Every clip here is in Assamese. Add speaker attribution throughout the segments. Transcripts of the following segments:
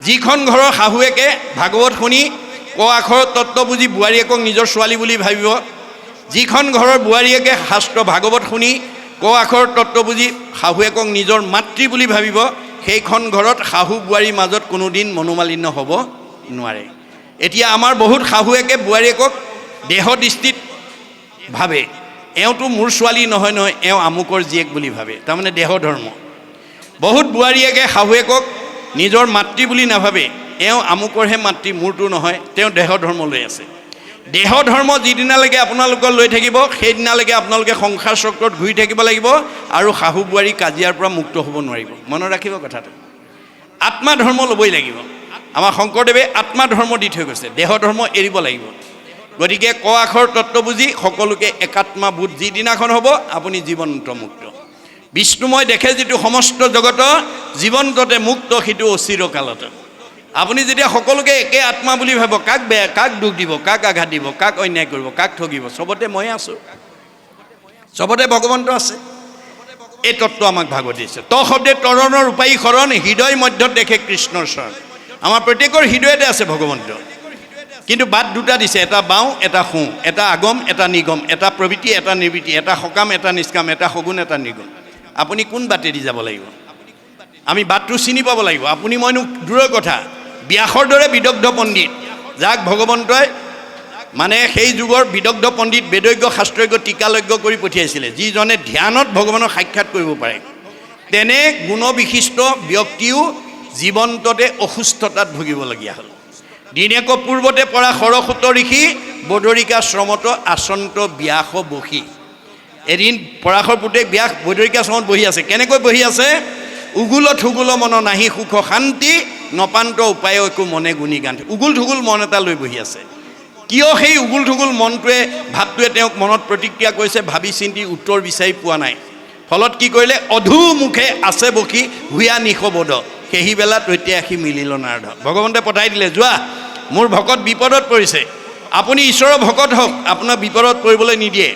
Speaker 1: যিখন ঘৰৰ শাহুৱেকে ভাগৱত শুনি ক আখৰ তত্ত্ব বুজি বোৱাৰীয়েকক নিজৰ ছোৱালী বুলি ভাবিব, যিখন ঘৰৰ বোৱাৰীয়েকে শাস্ত্ৰ ভাগৱত শুনি ক আখৰ তত্ত্ব বুজি শাহুৱেকক নিজৰ মাতৃ বুলি ভাবিব, সেইখন ঘৰত শাহু বোৱাৰীৰ মাজত কোনোদিন মনোমালিন্য হ'ব নোৱাৰে। এতিয়া আমাৰ বহুত শাহুৱেকে বোৱাৰীয়েকক দেহ দৃষ্টিত ভাবে, এওঁতো মোৰ ছোৱালী নহয় নহয়, এওঁ আমুকৰ জীয়েক বুলি ভাবে, তাৰমানে দেহ ধৰ্ম। বহুত বোৱাৰীয়েকে শাহুৱেকক নিজৰ মাতৃ বুলি নাভাবে, এওঁ আমুকৰহে মাতৃ, মোৰতো নহয়, তেওঁ দেহ ধৰ্ম লৈ আছে। দেহ ধৰ্ম যিদিনালৈকে আপোনালোকৰ লৈ থাকিব, সেইদিনালৈকে আপোনালোকে সংসাৰ চক্ৰত ঘূৰি থাকিব লাগিব আৰু শাহু বোৱাৰী কাজিয়াৰ পৰা মুক্ত হ'ব নোৱাৰিব। মনত ৰাখিব কথাটো। আত্মা ধৰ্ম ল'বই লাগিব। আমাৰ শংকৰদেৱে আত্মা ধৰ্ম দি থৈ গৈছে, দেহ ধৰ্ম এৰিব লাগিব। গতিকে ক আখৰ তত্ত্ব বুজি সকলোকে একাত্মা বোধ যিদিনাখন হ'ব, আপুনি জীৱন্ত মুক্ত। বিষ্ণুময় দেখে যিটো সমস্ত জগত জীৱন্ততে মুক্ত, সিটো অচিৰকালত। আপুনি যেতিয়া সকলোকে একে আত্মা বুলি ভাবিব, কাক বেয়া, কাক দুখ দিব, কাক আঘাত দিব, কাক অন্যায় কৰিব, কাক ঠগিব, চবতে মই আছোঁ, চবতে ভগৱন্ত আছে। এই তত্ত্ব আমাক ভাগৱত দিছে। ত শব্দে তৰণৰ উপায়ী শৰণ, হৃদয় মধ্যত দেখে কৃষ্ণৰ চৰণ। আমাৰ প্ৰত্যেকৰ হৃদয়তে আছে ভগৱন্ত, কিন্তু বাট দুটা দিছে, এটা বাওঁ এটা সোঁ, এটা আগম এটা নিগম, এটা প্ৰবৃত্তি এটা নিবৃত্তি, এটা সকাম এটা নিষ্কাম, এটা সগুণ এটা নিগুণ। আপুনি কোন বাটেদি যাব লাগিব? আমি বাটটো চিনি পাব লাগিব। আপুনি মইনো দূৰৰ কথা, ব্যাসৰ দৰে বিদগ্ধ পণ্ডিত, যাক ভগৱন্তই মানে সেই যুগৰ বিদগ্ধ পণ্ডিত, বেদজ্ঞ শাস্ত্ৰজ্ঞ টীকালজ্ঞ কৰি পঠিয়াইছিলে, যিজনে ধ্যানত ভগৱানক সাক্ষাৎ কৰিব পাৰে। তেনে গুণবিশিষ্ট ব্যক্তিও জীৱন্ততে অসুস্থতাত ভুগিবলগীয়া হ'ল। দিনেক পূৰ্বতে পৰা সৰস্বত ঋষি, বদৰিকা শ্ৰমত আচন্ত ব্যাস বসী। এদিন পৰাশৰ পুতেক ব্যাস বদৰিকা শ্ৰমত বহি আছে। কেনেকৈ বহি আছে? উগুল থুগুল মন নাহি সুখ শান্তি, নপান্ত উপায় একো মনে গুণী গান্তি। উগুল থুগুল মন এটা লৈ বহি আছে। কিয় সেই উগুল থুগুল মনটোৱে, ভাৱটোৱে তেওঁক মনত প্ৰতিক্ৰিয়া কৰিছে, ভাবি চিন্তি উত্তৰ বিচাৰি পোৱা নাই। ফলত কি কৰিলে? অধু মুখে আছে বসি হুয়া নিশবদ, সেই বেলা তৈতে আহি মিলিল নাৰদ। ভগৱন্তে পঠাই দিলে, যোৱা, মোৰ ভকত বিপদত পৰিছে, আপুনি ঈশ্বৰৰ ভকত হওক, আপোনাক বিপদত পৰিবলৈ নিদিয়ে।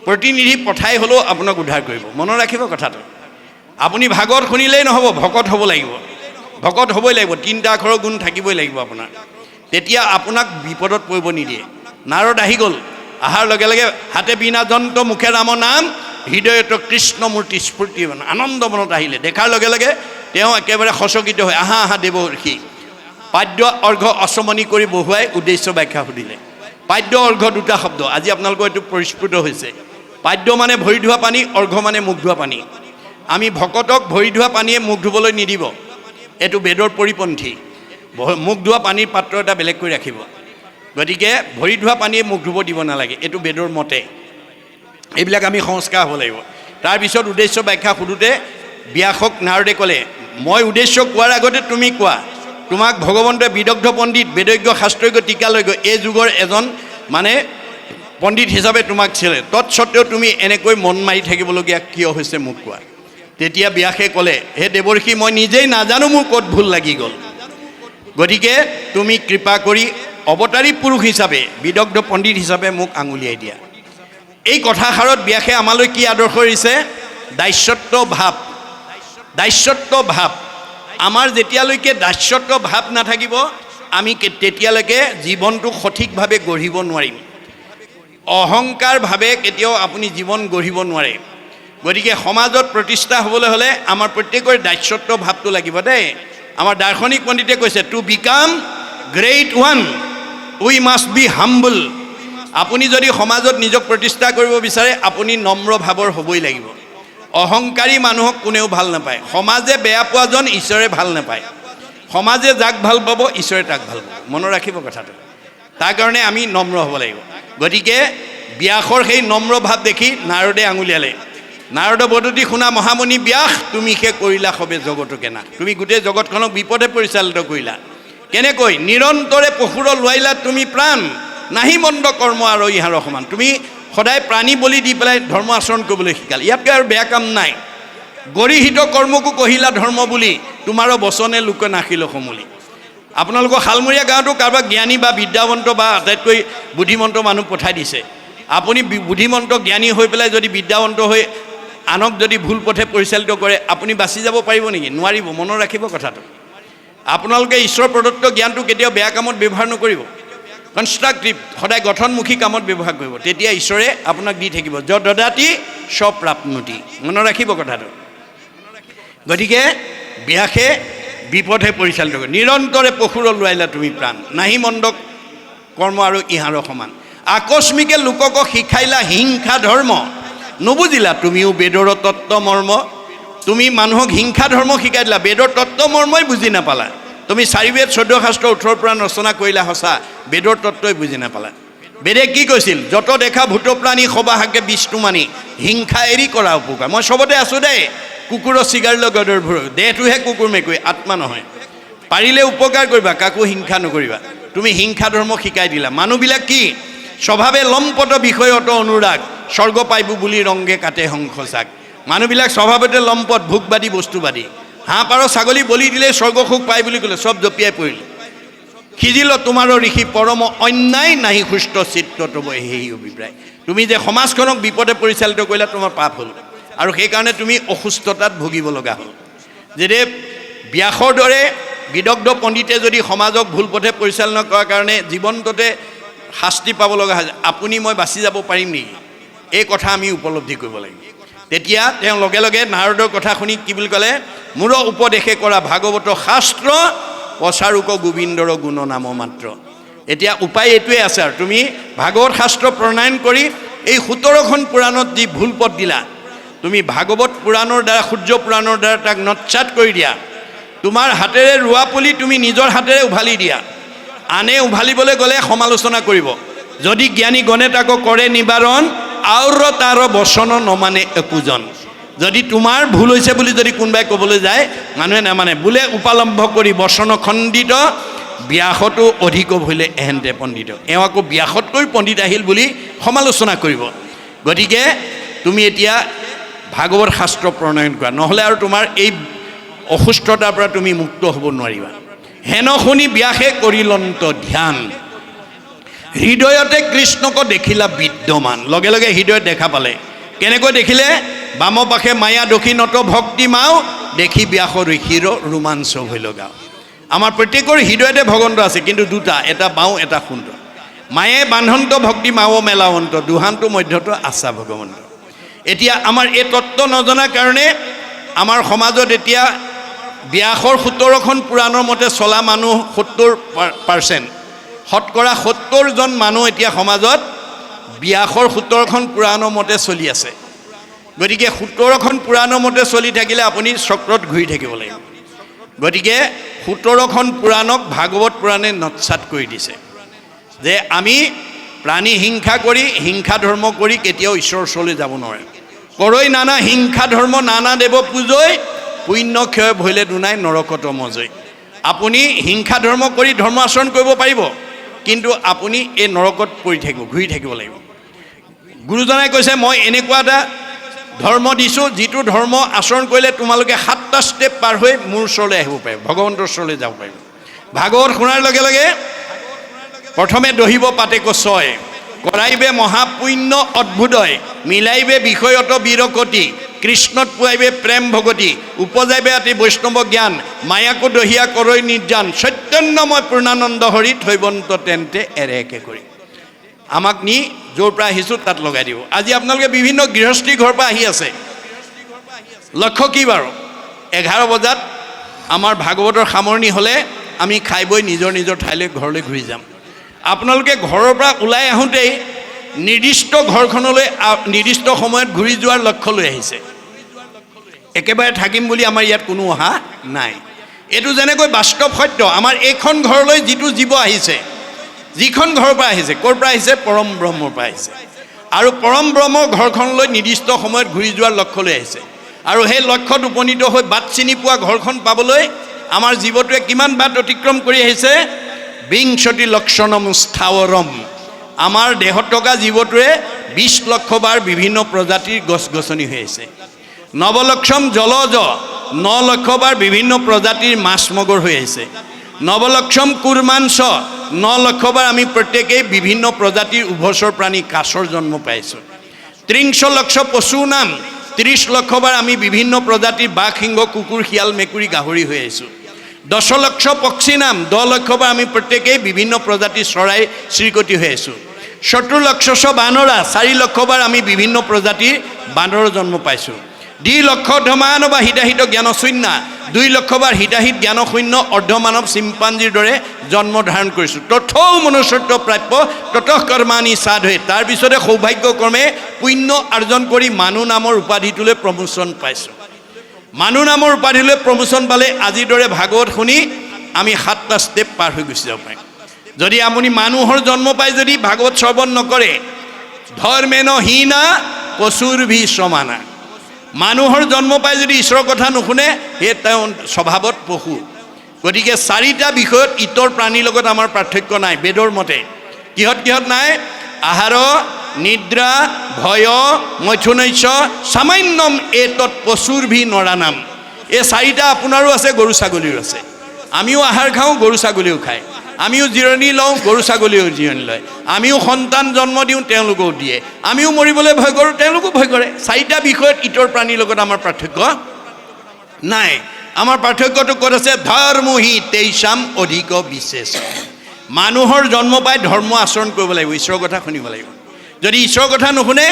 Speaker 1: প্ৰতিনিধি পঠাই হ'লেও আপোনাক উদ্ধাৰ কৰিব। মনত ৰাখিব কথাটো। আপুনি ভাগৱত শুনিলেই নহ'ব, ভকত হ'ব লাগিব। ভকত হ'বই লাগিব, 3টা আখৰৰ গুণ থাকিবই লাগিব আপোনাৰ, তেতিয়া আপোনাক বিপদত পৰিব নিদিয়ে। নাৰদ আহি গ'ল, অহাৰ লগে লগে হাতে বিনা যন্ত্ৰ মুখে ৰাম নাম, হৃদয়ত কৃষ্ণ মূৰ্তি স্ফূৰ্তি, আনন্দ মনত আহিলে। দেখাৰ লগে লগে তেওঁ একেবাৰে সচকিত হৈ, আহা আহা দেৱ ঋষি। পাদ্য অৰ্ঘ্য অচমনি কৰি বহুৱাই উদ্দেশ্য ব্যাখ্যা সুধিলে। পাদ্য অৰ্ঘ্য দুটা শব্দ, আজি আপোনালোকৰ এইটো পৰিস্ফুট হৈছে। পাদ্য মানে ভৰি ধোৱা পানী, অৰ্ঘ্য মানে মুখ ধোৱা পানী। আমি ভকতক ভৰি ধোৱা পানীয়ে মুখ ধুবলৈ নিদিব, এইটো বেদৰ পৰিপন্থী। মুখ ধোৱা পানীৰ পাত্ৰ এটা বেলেগ কৰি ৰাখিব। গতিকে ভৰি ধোৱা পানীয়ে মুখ ধুব দিব নালাগে, এইটো বেদৰ মতে। এইবিলাক আমি সংস্কাৰ হ'ব লাগিব। তাৰপিছত উদ্দেশ্য ব্যাখ্যা সোধোতে ব্যাসক নাৰদে ক'লে, মই উদ্দেশ্য কোৱাৰ আগতে তুমি কোৱা। তোমাক ভগৱন্তই বিদগ্ধ পণ্ডিত, বেদজ্ঞ শাস্ত্ৰজ্ঞ টীকালজ্ঞ এই যুগৰ এজন মানে পণ্ডিত হিচাপে তোমাক চিলে, তৎসত্বেও তুমি এনেকৈ মন মাৰি থাকিবলগীয়া কিয় হৈছে মোক কোৱা। তেতিয়া ব্যাসে ক'লে, হে দেৱৰ্ষি, মই নিজেই নাজানো মোৰ ক'ত ভুল লাগি গ'ল। গতিকে তুমি কৃপা কৰি অৱতাৰী পুৰুষ হিচাপে, বিদগ্ধ পণ্ডিত হিচাপে মোক আঙুলিয়াই দিয়া। এই কথাষাৰত ব্যাসে আমালৈ কি আদৰ্শ দিছে? দাস্যত্ব ভাৱ। দাস্যত্ব ভাৱ। আমাৰ যেতিয়ালৈকে দাস্যত্ব ভাৱ নাথাকিব, আমি তেতিয়ালৈকে জীৱনটো সঠিকভাৱে গঢ়িব নোৱাৰিম। অহংকাৰভাৱে কেতিয়াও আপুনি জীৱন গঢ়িব নোৱাৰে। গতিকে সমাজত প্ৰতিষ্ঠা হ'বলৈ হ'লে আমাৰ প্ৰত্যেকৰে দাস্যত্ব ভাৱটো লাগিব দেই। আমাৰ দাৰ্শনিক পণ্ডিতে কৈছে, to become great one we must be humble. আপুনি যদি সমাজত নিজক প্ৰতিষ্ঠা কৰিব বিচাৰে, আপুনি নম্ৰ ভাৱৰ হ'বই লাগিব। অহংকাৰী মানুহক কোনেও ভাল নাপায়। সমাজে বেয়া পোৱাজন ঈশ্বৰে ভাল নাপায়। সমাজে যাক ভাল পাব, ঈশ্বৰে তাক ভাল পাব। মনত ৰাখিব কথাটো। তাৰ কাৰণে আমি নম্ৰ হ'ব লাগিব। গতিকে ব্যাসৰ সেই নম্ৰ ভাৱ দেখি নাৰদে আঙুলিয়ালে। নাৰদ বদতি শুনা মহামুনি ব্যাস, তুমি সে কৰিলা সবে জগতকে না। তুমি গোটেই জগতখনক বিপদে পৰিচালিত কৰিলা। কেনেকৈ? নিৰন্তৰে পশুৰ লোৱাইলা তুমি প্ৰাণ, নাহি মন্দ কৰ্ম আৰু ইহাৰ সমান। তুমি সদায় প্ৰাণী বলি দি পেলাই ধৰ্ম আচৰণ কৰিবলৈ শিকালে। ইয়াতকৈ আৰু বেয়া কাম নাই। গৰিহিত কৰ্মকো কহিলা ধৰ্ম বুলি, তোমাৰো বচনে লোকে নাখিল সমূলি। আপোনালোকৰ শালমৰীয়া গাঁৱতো কাৰোবাক জ্ঞানী বা বিদ্যাৱন্ত বা আটাইতকৈ বুদ্ধিমন্ত মানুহ পঠাই দিছে। আপুনি বুদ্ধিমন্ত জ্ঞানী হৈ পেলাই যদি বিদ্যাৱন্ত হৈ আনক যদি ভুল পথে পৰিচালিত কৰে, আপুনি বাচি যাব পাৰিব নেকি? নোৱাৰিব। মনত ৰাখিব কথাটো। আপোনালোকে ঈশ্বৰ প্ৰদত্ত জ্ঞানটো কেতিয়াও বেয়া কামত ব্যৱহাৰ নকৰিব, কনষ্ট্ৰাকটিভ সদায় গঠনমুখী কামত ব্যৱহাৰ কৰিব, তেতিয়া ঈশ্বৰে আপোনাক দি থাকিব। য দদাতি স্বপ্ৰাপ্নোতি, মনত ৰাখিব কথাটো। গতিকে ব্যাসে বিপথে পৰিচালিত কৰে, নিৰন্তৰে পশুৰ লোৱাইলা তুমি প্ৰাণ, নাহি মন্দ কৰ্ম আৰু ইহাৰৰ সমান। আকস্মিকে লোকক শিকাইলা হিংসা ধৰ্ম, নুবুজিলা তুমিও বেদৰ তত্ত্ব মৰ্ম। তুমি মানুহক হিংসা ধৰ্ম শিকাই দিলা, বেদৰ তত্ত্ব মৰ্মই বুজি নাপালা। তুমি 4 বেদ 14 শাস্ত্ৰ 18 পুৰাণ ৰচনা কৰিলা সঁচা, বেদৰ তত্ত্বই বুজি নাপালা। বেদে কি কৈছিল? যত দেখা ভূত প্ৰাণী সবাহাকে বিষ্ণু মানি, হিংসা এৰি কৰা উপকাৰ। মই চবতে আছোঁ দেই, কুকুৰৰ চিগাৰ লৈ গদৰ ভুৰ, দেহটোহে কুকুৰ মেকুৰী, আত্মা নহয়। পাৰিলে উপকাৰ কৰিবা, কাকো হিংসা নকৰিবা। তুমি হিংসা ধৰ্ম শিকাই দিলা। মানুহবিলাক কি স্বভাৱে লম্পট বিষয়ত অনুৰাগ, স্বৰ্গ পাইব বুলি ৰংগে কাটে হংসচাক। মানুহবিলাক স্বভাৱতে লম্পট, ভোগবাদী, বস্তুবাদী। হাঁহ পাৰ ছাগলী বলি দিলে স্বৰ্গ সুখ পায় বুলি ক'লে চব জপিয়াই পৰিল। সিজিল তোমাৰ ঋষি পৰম অন্যায়, নাহি সুস্থ চিত্ত তব সেই অভিপ্ৰায়। তুমি যে সমাজখনক বিপদে পৰিচালিত কৰিলা, তোমাৰ পাপ হ'ল, আৰু সেইকাৰণে তুমি অসুস্থতাত ভুগিব লগা হ'ল। যেনে ব্যাসৰ দৰে বিদগ্ধ পণ্ডিতে যদি সমাজক ভুল পথে পৰিচালনা কৰাৰ কাৰণে জীৱনটোতে শাস্তি পাব লগা হয়, আপুনি মই বাচি যাব পাৰিম নেকি? এই কথা আমি উপলব্ধি কৰিব লাগিব। তেতিয়া তেওঁ লগে লগে নাৰদৰ কথা শুনি কি বুলি ক'লে? মোৰ উপদেশে কৰা ভাগৱত শাস্ত্ৰ, প্ৰচাৰোক গোবিন্দৰ গুণ নাম মাত্ৰ। এতিয়া উপায় এইটোৱে আছে, আৰু তুমি ভাগৱত শাস্ত্ৰ প্ৰণয়ন কৰি এই 17খন পুৰাণত যি ভুল পথ দিলা, তুমি ভাগৱত পুৰাণৰ দ্বাৰা, সূৰ্য পুৰাণৰ দ্বাৰা তাক নৎসাত কৰি দিয়া। তোমাৰ হাতেৰে ৰোৱা পুলি তুমি নিজৰ হাতেৰে উভালি দিয়া। আনে উভালিবলৈ গ'লে সমালোচনা কৰিব, যদি জ্ঞানী গণে তাকো কৰে নিবাৰণ, আউৰ তাৰ বচন নমানে একোজন। যদি তোমাৰ ভুল হৈছে বুলি যদি কোনোবাই ক'বলৈ যায়, মানুহে নামানে। বোলে উপালম্ভ কৰি বচন খণ্ডিত, ব্যাসতো অধিক ভুলে এহেন্তে পণ্ডিত। এওঁ আকৌ ব্যাসতকৈ পণ্ডিত আহিল বুলি সমালোচনা কৰিব। গতিকে তুমি এতিয়া ভাগৱত শাস্ত্ৰ প্ৰণয়ন কৰা, নহ'লে আৰু তোমাৰ এই অসুস্থতাৰ পৰা তুমি মুক্ত হ'ব নোৱাৰিবা। হেন শুনি ব্যাসে কৰিলন্ত ধ্যান, হৃদয়তে কৃষ্ণক দেখিলা বিদ্যমান। লগে লগে হৃদয়ত দেখা পালে। কেনেকৈ দেখিলে? বাম পাশে মায়া দক্ষিণত ভক্তি মাও, দেখি ব্যাস ঋষিৰ ৰোমাঞ্চ হৈ লগাও। আমাৰ প্ৰত্যেকৰ হৃদয়তে ভগৱন্ত আছে, কিন্তু দুটা, এটা বাওঁ এটা সুন্ত। মায়ে বান্ধন্ত ভক্তি মাও মেলাৱন্ত, দুহান্ত মধ্যত আছা ভগৱন্ত। এতিয়া আমাৰ এই তত্ত্ব নজনাৰ কাৰণে আমাৰ সমাজত এতিয়া ব্যাসৰ 17খন পুৰাণৰ মতে চলা মানুহ 70%, শতকৰা 70জন মানুহ এতিয়া সমাজত ব্যাসৰ 17খন পুৰাণৰ মতে চলি আছে। গতিকে 17খন পুৰাণৰ মতে চলি থাকিলে আপুনি চক্ৰত ঘূৰি থাকিব লাগিব। গতিকে 17খন পুৰাণক ভাগৱত পুৰাণে নৎসাত কৰি দিছে যে আমি প্ৰাণী হিংসা কৰি, হিংসা ধৰ্ম কৰি কেতিয়াও ঈশ্বৰৰ ওচৰলৈ যাব নোৱাৰে। কৰৈ নানা হিংসা ধৰ্ম, নানা দেৱ পূজৈ, পুণ্য ক্ষয় ভৈলে দুনাই নৰকত মজৈ। আপুনি হিংসা ধৰ্ম কৰি ধৰ্ম আচৰণ কৰিব পাৰিব, কিন্তু আপুনি এই নৰকত পৰি থাকিব, ঘূৰি থাকিব লাগিব। গুৰুজনাই কৈছে, মই এনেকুৱা এটা ধৰ্ম দিছোঁ, যিটো ধৰ্ম আচৰণ কৰিলে তোমালোকে 7টা ষ্টেপ পাৰ হৈ মোৰ ওচৰলৈ আহিব পাৰিব, ভগৱন্তৰ ওচৰলৈ যাব পাৰিব। ভাগৱত শুনাৰ লগে লগে প্ৰথমে দহিব পাতেক ছয়, কৰাইবে মহাপুণ্য অদ্ভুতয়, মিলাইবে বিষয়ত বীৰকতি, কৃষ্ণত পুৱাইবে প্ৰেম ভগতি, উপজাইবে আতি বৈষ্ণৱ জ্ঞান, মায়াকো দহিয়া কৰৈ নিৰ্যান, চৈতন্যময় পূৰ্ণানন্দ হৰি, থৈবন্ত তেন্তে এৰেকে কৰি। আমাক নি য'ৰ পৰা আহিছোঁ তাত লগাই দিব। আজি আপোনালোকে বিভিন্ন গৃহস্থী ঘৰৰ পৰা আহি আছে, লক্ষ্য কি বাৰু? 11 বজাত আমাৰ ভাগৱতৰ সামৰণি হ'লে আমি খাই বৈ নিজৰ নিজৰ ঠাইলৈ ঘৰলৈ ঘূৰি যাম। আপোনালোকে ঘৰৰ পৰা ওলাই আহোঁতেই নিৰ্দিষ্ট ঘৰখনলৈ নিৰ্দিষ্ট সময়ত ঘূৰি যোৱাৰ লক্ষ্য লৈ আহিছে। একেবাৰে থাকিম বুলি আমাৰ ইয়াত কোনো অহা নাই। এইটো যেনেকৈ বাস্তৱ সত্য। আমাৰ এইখন ঘৰলৈ যিটো জীৱ আহিছে, যিখন ঘৰৰ পৰা আহিছে, ক'ৰ পৰা আহিছে? পৰম ব্ৰহ্মৰ পৰা আহিছে। আৰু পৰম ব্ৰহ্মৰ ঘৰখনলৈ নিৰ্দিষ্ট সময়ত ঘূৰি যোৱাৰ লক্ষ্য লৈ আহিছে। আৰু সেই লক্ষ্যত উপনীত হৈ বাট চিনি পোৱা ঘৰখন পাবলৈ আমাৰ জীৱটোৱে কিমান বাট অতিক্ৰম কৰি আহিছে? বিংশতি লক্ষণম স্থাৱৰম। আমাৰ দেহত থকা জীৱটোৱে 20 লক্ষ বাৰ বিভিন্ন প্ৰজাতিৰ গছ গছনি হৈ আছে। নৱলক্ষম জলজ, 9 লক্ষ বাৰ বিভিন্ন প্ৰজাতিৰ মাছ মগৰ হৈ আছে। নৱলক্ষম কুৰ্মাংস, 9 লক্ষ বাৰ আমি প্ৰত্যেকেই বিভিন্ন প্ৰজাতিৰ উভচৰ প্ৰাণী কাছৰ জন্ম পাইছোঁ। 30 লক্ষ পশু নাম, 30 লক্ষ বাৰ আমি বিভিন্ন প্ৰজাতিৰ বাঘ, সিংহ, কুকুৰ, শিয়াল, মেকুৰী, গাহৰি হৈ আহিছোঁ। দশলক্ষ পক্ষী নাম 10 লক্ষবাৰ আমি প্ৰত্যেকেই বিভিন্ন প্ৰজাতিৰ চৰাই চিৰিকটি হৈ আছোঁ 70 লক্ষ বানৰা 4 লক্ষবাৰ আমি বিভিন্ন প্ৰজাতিৰ বান্দৰৰ জন্ম পাইছোঁ 2 লক্ষ ধমান বা হিতাহিত জ্ঞানশূন্য 2 লক্ষবাৰ হিতাহিত জ্ঞানশূন্য অৰ্ধমানৱ চিম্পাঞ্জীৰ দৰে জন্ম ধাৰণ কৰিছোঁ তথৌ মনুষ্যত্ব প্ৰাপ্য ততঃ কৰ্মাণি সাধয়ে তাৰ পিছতে সৌভাগ্যক্ৰমে পুণ্য অৰ্জন কৰি মানুহ নামৰ উপাধিটোলৈ প্ৰমোচন পাইছোঁ মানুহ নামৰ উপাধিলৈ প্ৰমোচন পালে আজিৰ দৰে ভাগৱত শুনি আমি 7টা ষ্টেপ পাৰ হৈ গুচি যাব পাৰিম যদি আপুনি মানুহৰ জন্ম পাই যদি ভাগৱত শ্ৰৱণ নকৰে ধৰ্মেন হীনা পশুৰভি সমানা মানুহৰ জন্ম পাই যদি ঈশ্বৰৰ কথা নুশুনে হে তেওঁ স্বভাৱত পশু গতিকে 4টা বিষয়ত ইতৰ প্ৰাণীৰ লগত আমাৰ পাৰ্থক্য নাই বেদৰ মতে কিহত নাই আহাৰ নিদ্ৰা ভয় মৈথুনস্য সামান্যম এতৎ পশুৰভি নৰানাম এই 4টা আপোনাৰো আছে গৰু ছাগলীৰ আছে আমিও আহাৰ খাওঁ গৰু ছাগলীও খায় আমিও জিৰণি লওঁ গৰু ছাগলীও জিৰণি লয় আমিও সন্তান জন্ম দিওঁ তেওঁলোকেও দিয়ে আমিও মৰিবলৈ ভয় কৰোঁ তেওঁলোকো ভয় কৰে 4টা বিষয়ত ইতৰ প্ৰাণীৰ লগত আমাৰ পাৰ্থক্য নাই আমাৰ পাৰ্থক্যটো ক'ত আছে ধৰ্মহি তেইছাম অধিক বিশেষ মানুহৰ জন্ম পাই ধৰ্ম আচৰণ কৰিব লাগিব ঈশ্বৰৰ কথা শুনিব লাগিব যদি ঈশ্বৰৰ কথা নুশুনে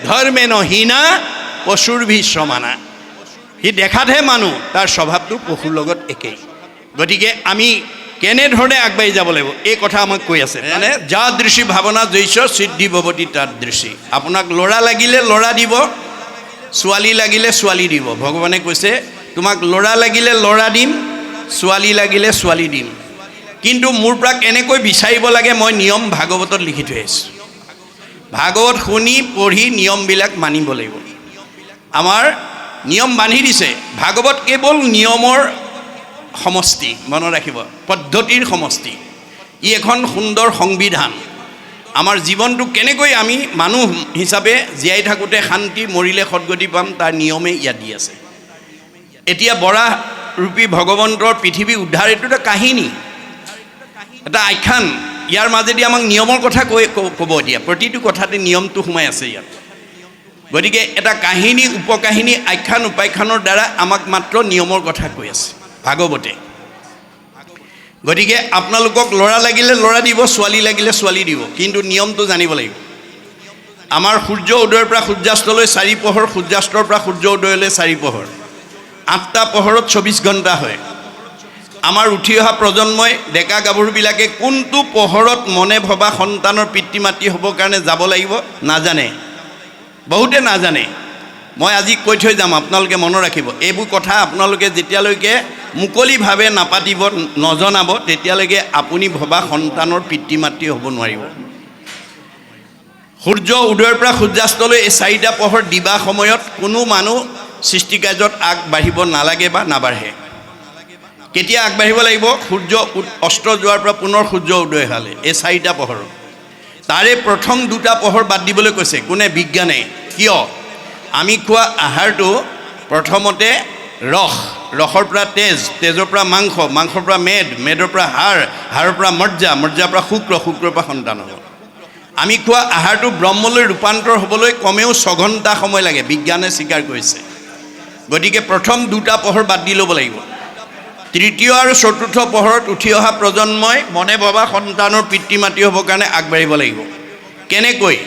Speaker 1: ধৰ্মেন হীনা পশুৰভি সমানা সি দেখাতহে মানুহ তাৰ স্বভাৱটো পশুৰ লগত একেই গতিকে আমি কেনেধৰণে আগবাঢ়ি যাব লাগিব এই কথা আমাক কৈ আছে মানে যা দৃষ্টি ভাৱনা জৈশ্য সিদ্ধি ভৱতি তাত দৃষ্টি আপোনাক ল'ৰা লাগিলে ল'ৰা দিব ছোৱালী লাগিলে ছোৱালী দিব ভগৱানে কৈছে তোমাক ল'ৰা লাগিলে ল'ৰা দিম ছোৱালী লাগিলে ছোৱালী দিম কিন্তু মোৰ পৰা কেনেকৈ বিচাৰিব লাগে মই নিয়ম ভাগৱতত লিখি থৈ আছোঁ ভাগৱত শুনি পঢ়ি নিয়মবিলাক মানিব লাগিব আমাৰ নিয়ম বান্ধি দিছে ভাগৱত কেৱল নিয়মৰ সমষ্টি মনত ৰাখিব পদ্ধতিৰ সমষ্টি ই এখন সুন্দৰ সংবিধান আমাৰ জীৱনটো কেনেকৈ আমি মানুহ হিচাপে জীয়াই থাকোঁতে শান্তি মৰিলে সদগতি পাম তাৰ নিয়মে ইয়াত দি আছে এতিয়া বৰাহ ৰূপী ভগৱন্তৰ পৃথিৱী উদ্ধাৰ এইটো এটা কাহিনী এটা আখ্যান ইয়াৰ মাজেদি আমাক নিয়মৰ কথা ক'ব দিয়া প্ৰতিটো কথাতে নিয়মটো সোমাই আছে ইয়াত গতিকে এটা কাহিনী উপকাহিনী আখ্যান উপাখ্যানৰ দ্বাৰা আমাক মাত্ৰ নিয়মৰ কথা কৈ আছে ভাগৱতে গতিকে আপোনালোকক ল'ৰা লাগিলে ল'ৰা দিব ছোৱালী লাগিলে ছোৱালী দিব কিন্তু নিয়মটো জানিব লাগিব আমাৰ সূৰ্য উদয়ৰ পৰা সূৰ্যাস্তলৈ 4 পহৰ সূৰ্যাস্তৰ পৰা সূৰ্য উদয়লৈ 4 পহৰ 8টা পহৰত 24 ঘণ্টা হয় আমাৰ উঠি অহা প্ৰজন্মই ডেকা গাভৰুবিলাকে কোনটো পহৰত মনে ভবা সন্তানৰ পিতৃ মাতৃ হ'বৰ কাৰণে যাব লাগিব নাজানে বহুতে নাজানে মই আজি কৈ থৈ যাম আপোনালোকে মনত ৰাখিব এইবোৰ কথা আপোনালোকে যেতিয়ালৈকে মুকলিভাৱে নাপাতিব নজনাব তেতিয়ালৈকে আপুনি ভবা সন্তানৰ পিতৃ মাতৃ হ'ব নোৱাৰিব সূৰ্য উদয়ৰ পৰা সূৰ্যাস্তলৈ এই 4টা পহৰ দিবা সময়ত কোনো মানুহ সৃষ্টিকাৰ্যত আগবাঢ়িব নালাগে বা নাবাঢ়ে কেতিয়া আগবাঢ়িব লাগিব সূৰ্য অস্ত যোৱাৰ পৰা পুনৰ সূৰ্য উদয় হ'লে এই 4টা পহৰ তাৰে প্ৰথম 2টা পহৰ বাদ দিবলৈ কৈছে কোনে বিজ্ঞানে কিয় আমি খোৱা আহাৰটো প্ৰথমতে ৰসৰ পৰা তেজৰ পৰা মাংসৰ পৰা মেদৰ পৰা হাড়ৰ পৰা মজ্জাৰ পৰা শুক্ৰৰ পৰা সন্তান হ'ব আমি খোৱা আহাৰটো ব্ৰহ্মলৈ ৰূপান্তৰ হ'বলৈ কমেও 6 ঘণ্টা সময় লাগে বিজ্ঞানে স্বীকাৰ কৰিছে গতিকে প্ৰথম 2টা পহৰ বাদ দি ল'ব লাগিব তৃতীয় আৰু চতুৰ্থ পহৰত উঠি অহা প্ৰজন্মই মনে ভবা সন্তানৰ পিতৃ মাতৃ হ'বৰ কাৰণে আগবাঢ়িব লাগিব কেনেকৈ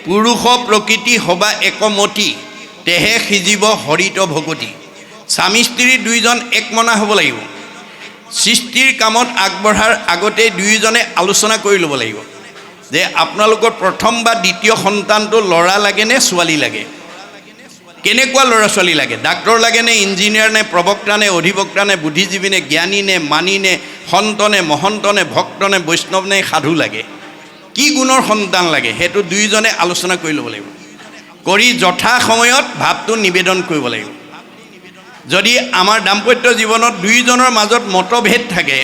Speaker 1: পুৰুষ প্ৰকৃতি হবা একমতি তেহে সিজিব হৰিত ভগতি স্বামী স্ত্ৰী দুইজন একমনা হ'ব লাগিব সৃষ্টিৰ কামত আগবঢ়াৰ আগতে দুইজনে আলোচনা কৰি ল'ব লাগিব যে আপোনালোকৰ প্ৰথম বা দ্বিতীয় সন্তানটো ল'ৰা লাগে নে ছোৱালী লাগে কেনেকুৱা ল'ৰা ছোৱালী লাগে ডাক্তৰ লাগে নে ইঞ্জিনিয়াৰ নে প্ৰবক্তা নে অধিবক্তা নে বুদ্ধিজীৱী নে জ্ঞানী নে মানি নে সন্ত নে মহন্ত নে ভক্ত নে বৈষ্ণৱ নে সাধু লাগে কি গুণৰ সন্তান লাগে সেইটো দুইজনে আলোচনা কৰি ল'ব লাগিব কৰি যথা সময়ত ভাৱটো নিবেদন কৰিব লাগিব যদি আমাৰ দাম্পত্য জীৱনত দুইজনৰ মাজত মতভেদ থাকে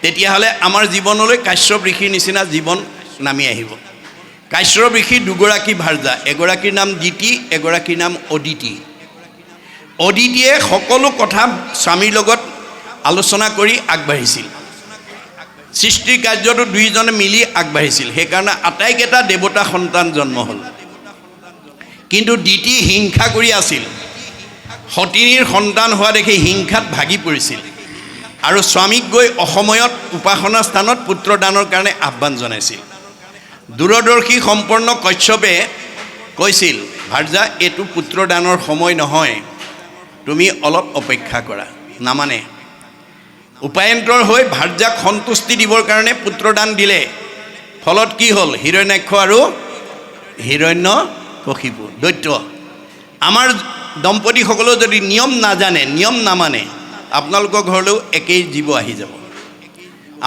Speaker 1: তেতিয়াহ'লে আমাৰ জীৱনলৈ কাশ্যপ ঋষিৰ নিচিনা জীৱন নামি আহিব কাশ্যপ ঋষিৰ 2গৰাকী ভাৰ্যা এগৰাকীৰ নাম দিতি এগৰাকীৰ নাম অদিতিয়ে সকলো কথা স্বামীৰ লগত আলোচনা কৰি আগবাঢ়িছিল সৃষ্টিৰ কাৰ্যটো দুইজনে মিলি আগবাঢ়িছিল সেইকাৰণে আটাইকেইটা দেৱতা সন্তান জন্ম হ'ল কিন্তু দিতি হিংসা কৰি আছিল সতিনীৰ সন্তান হোৱা দেখি হিংসাত ভাগি পৰিছিল আৰু স্বামীক গৈ অসময়ত উপাসনা স্থানত পুত্ৰদানৰ কাৰণে আহ্বান জনাইছিল। দূৰদৰ্শী সম্পন্ন কশ্যপে কৈছিল, ভাৰ্যা এইটো পুত্ৰদানৰ সময় নহয়, তুমি অলপ অপেক্ষা কৰা। নামানে। উপায়ন্তৰ হৈ ভাৰ্যাক সন্তুষ্টি দিবৰ কাৰণে পুত্ৰদান দিলে। ফলত কি হ'ল? হিৰণ্যাক্ষ আৰু হিৰণ্যকশিপু দৈত্য। আমাৰ দম্পতীসকলেও যদি নিয়ম নাজানে, নিয়ম নামানে, আপোনালোকৰ ঘৰলৈও একেই জীৱ আহি যাব।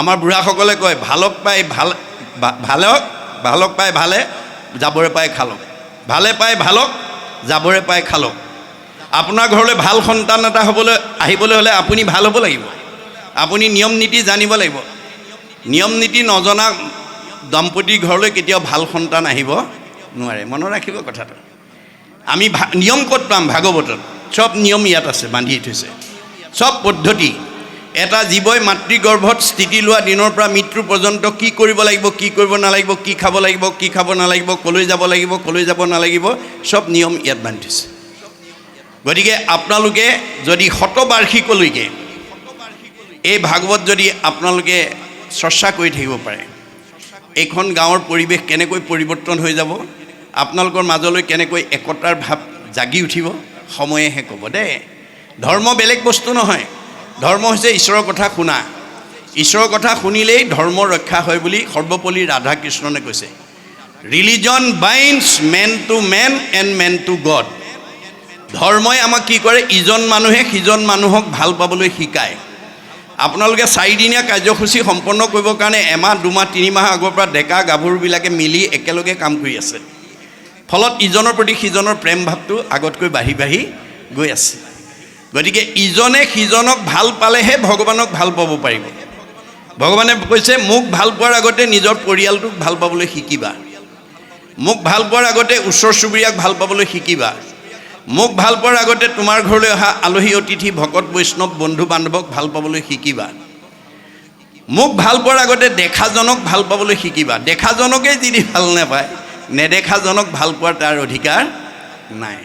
Speaker 1: আমাৰ বুঢ়াসকলে কয়, ভালক পাই ভালক পাই ভালে, জাবৰে পাই খালক। ভালে পাই ভালক, জাবৰে পাই খালক। আপোনাৰ ঘৰলৈ ভাল সন্তান এটা আহিবলৈ হ'লে আপুনি ভাল হ'ব লাগিব। আপুনি নিয়ম নীতি জানিব লাগিব। নিয়ম নীতি নজনা দম্পতীৰ ঘৰলৈ কেতিয়াও ভাল সন্তান আহিব নোৱাৰে। মনত ৰাখিব কথাটো। আমি নিয়ম ক'ত পাম? ভাগৱতত চব নিয়ম ইয়াত আছে, বান্ধি থৈছে চব পদ্ধতি। এটা জীৱই মাতৃগৰ্ভত স্থিতি লোৱা দিনৰ পৰা মৃত্যু পৰ্যন্ত কি কৰিব লাগিব, কি কৰিব নালাগিব, কি খাব লাগিব, কি খাব নালাগিব, কলৈ যাব লাগিব, কলৈ যাব নালাগিব, চব নিয়ম ইয়াত বান্ধি থৈছে। গতিকে আপোনালোকে যদি শতবাৰ্ষিকলৈকে এই ভাগৱত যদি আপোনালোকে চৰ্চা কৰি থাকিব পাৰে, এইখন গাঁৱৰ পৰিৱেশ কেনেকৈ পৰিৱৰ্তন হৈ যাব, আপোনালোকৰ মাজলৈ কেনেকৈ একতাৰ ভাৱ জাগি উঠিব, সময়েহে ক'ব দেই। ধৰ্ম বেলেগ বস্তু নহয়। ধৰ্ম হৈছে ঈশ্বৰৰ কথা শুনা। ঈশ্বৰৰ কথা শুনিলেই ধৰ্ম ৰক্ষা হয় বুলি সৰ্বপল্লী ৰাধাকৃষ্ণনে কৈছে। Religion binds man to man and man to God. ধৰ্মই আমাক কি কৰে? ইজন মানুহে সিজন মানুহক ভাল পাবলৈ শিকায়। আপোনালোকে 4 দিনীয়া কাৰ্যসূচী সম্পন্ন কৰিবৰ কাৰণে এমাহ, 2 মাহ, 3 মাহ আগৰ পৰা ডেকা গাভৰুবিলাকে মিলি একেলগে কাম কৰি আছে। ফলত ইজনৰ প্ৰতি সিজনৰ প্ৰেম ভাৱটো আগতকৈ বাঢ়ি বাঢ়ি গৈ আছে। গতিকে ইজনে সিজনক ভাল পালেহে ভগৱানক ভাল পাব পাৰিব। ভগৱানে কৈছে, মোক ভাল পোৱাৰ আগতে নিজৰ পৰিয়ালটোক ভাল পাবলৈ শিকিবা। মোক ভাল পোৱাৰ আগতে ওচৰ চুবুৰীয়াক ভাল পাবলৈ শিকিবা। মোক ভাল পোৱাৰ আগতে তোমাৰ ঘৰলৈ অহা আলহী অতিথি, ভকত বৈষ্ণৱ, বন্ধু বান্ধৱক ভাল পাবলৈ শিকিবা। মোক ভাল পোৱাৰ আগতে দেখাজনক ভাল পাবলৈ শিকিবা। দেখাজনকেই যদি ভাল নাপায়, নেদেখাজনক ভাল পোৱাৰ তাৰ অধিকাৰ নাই।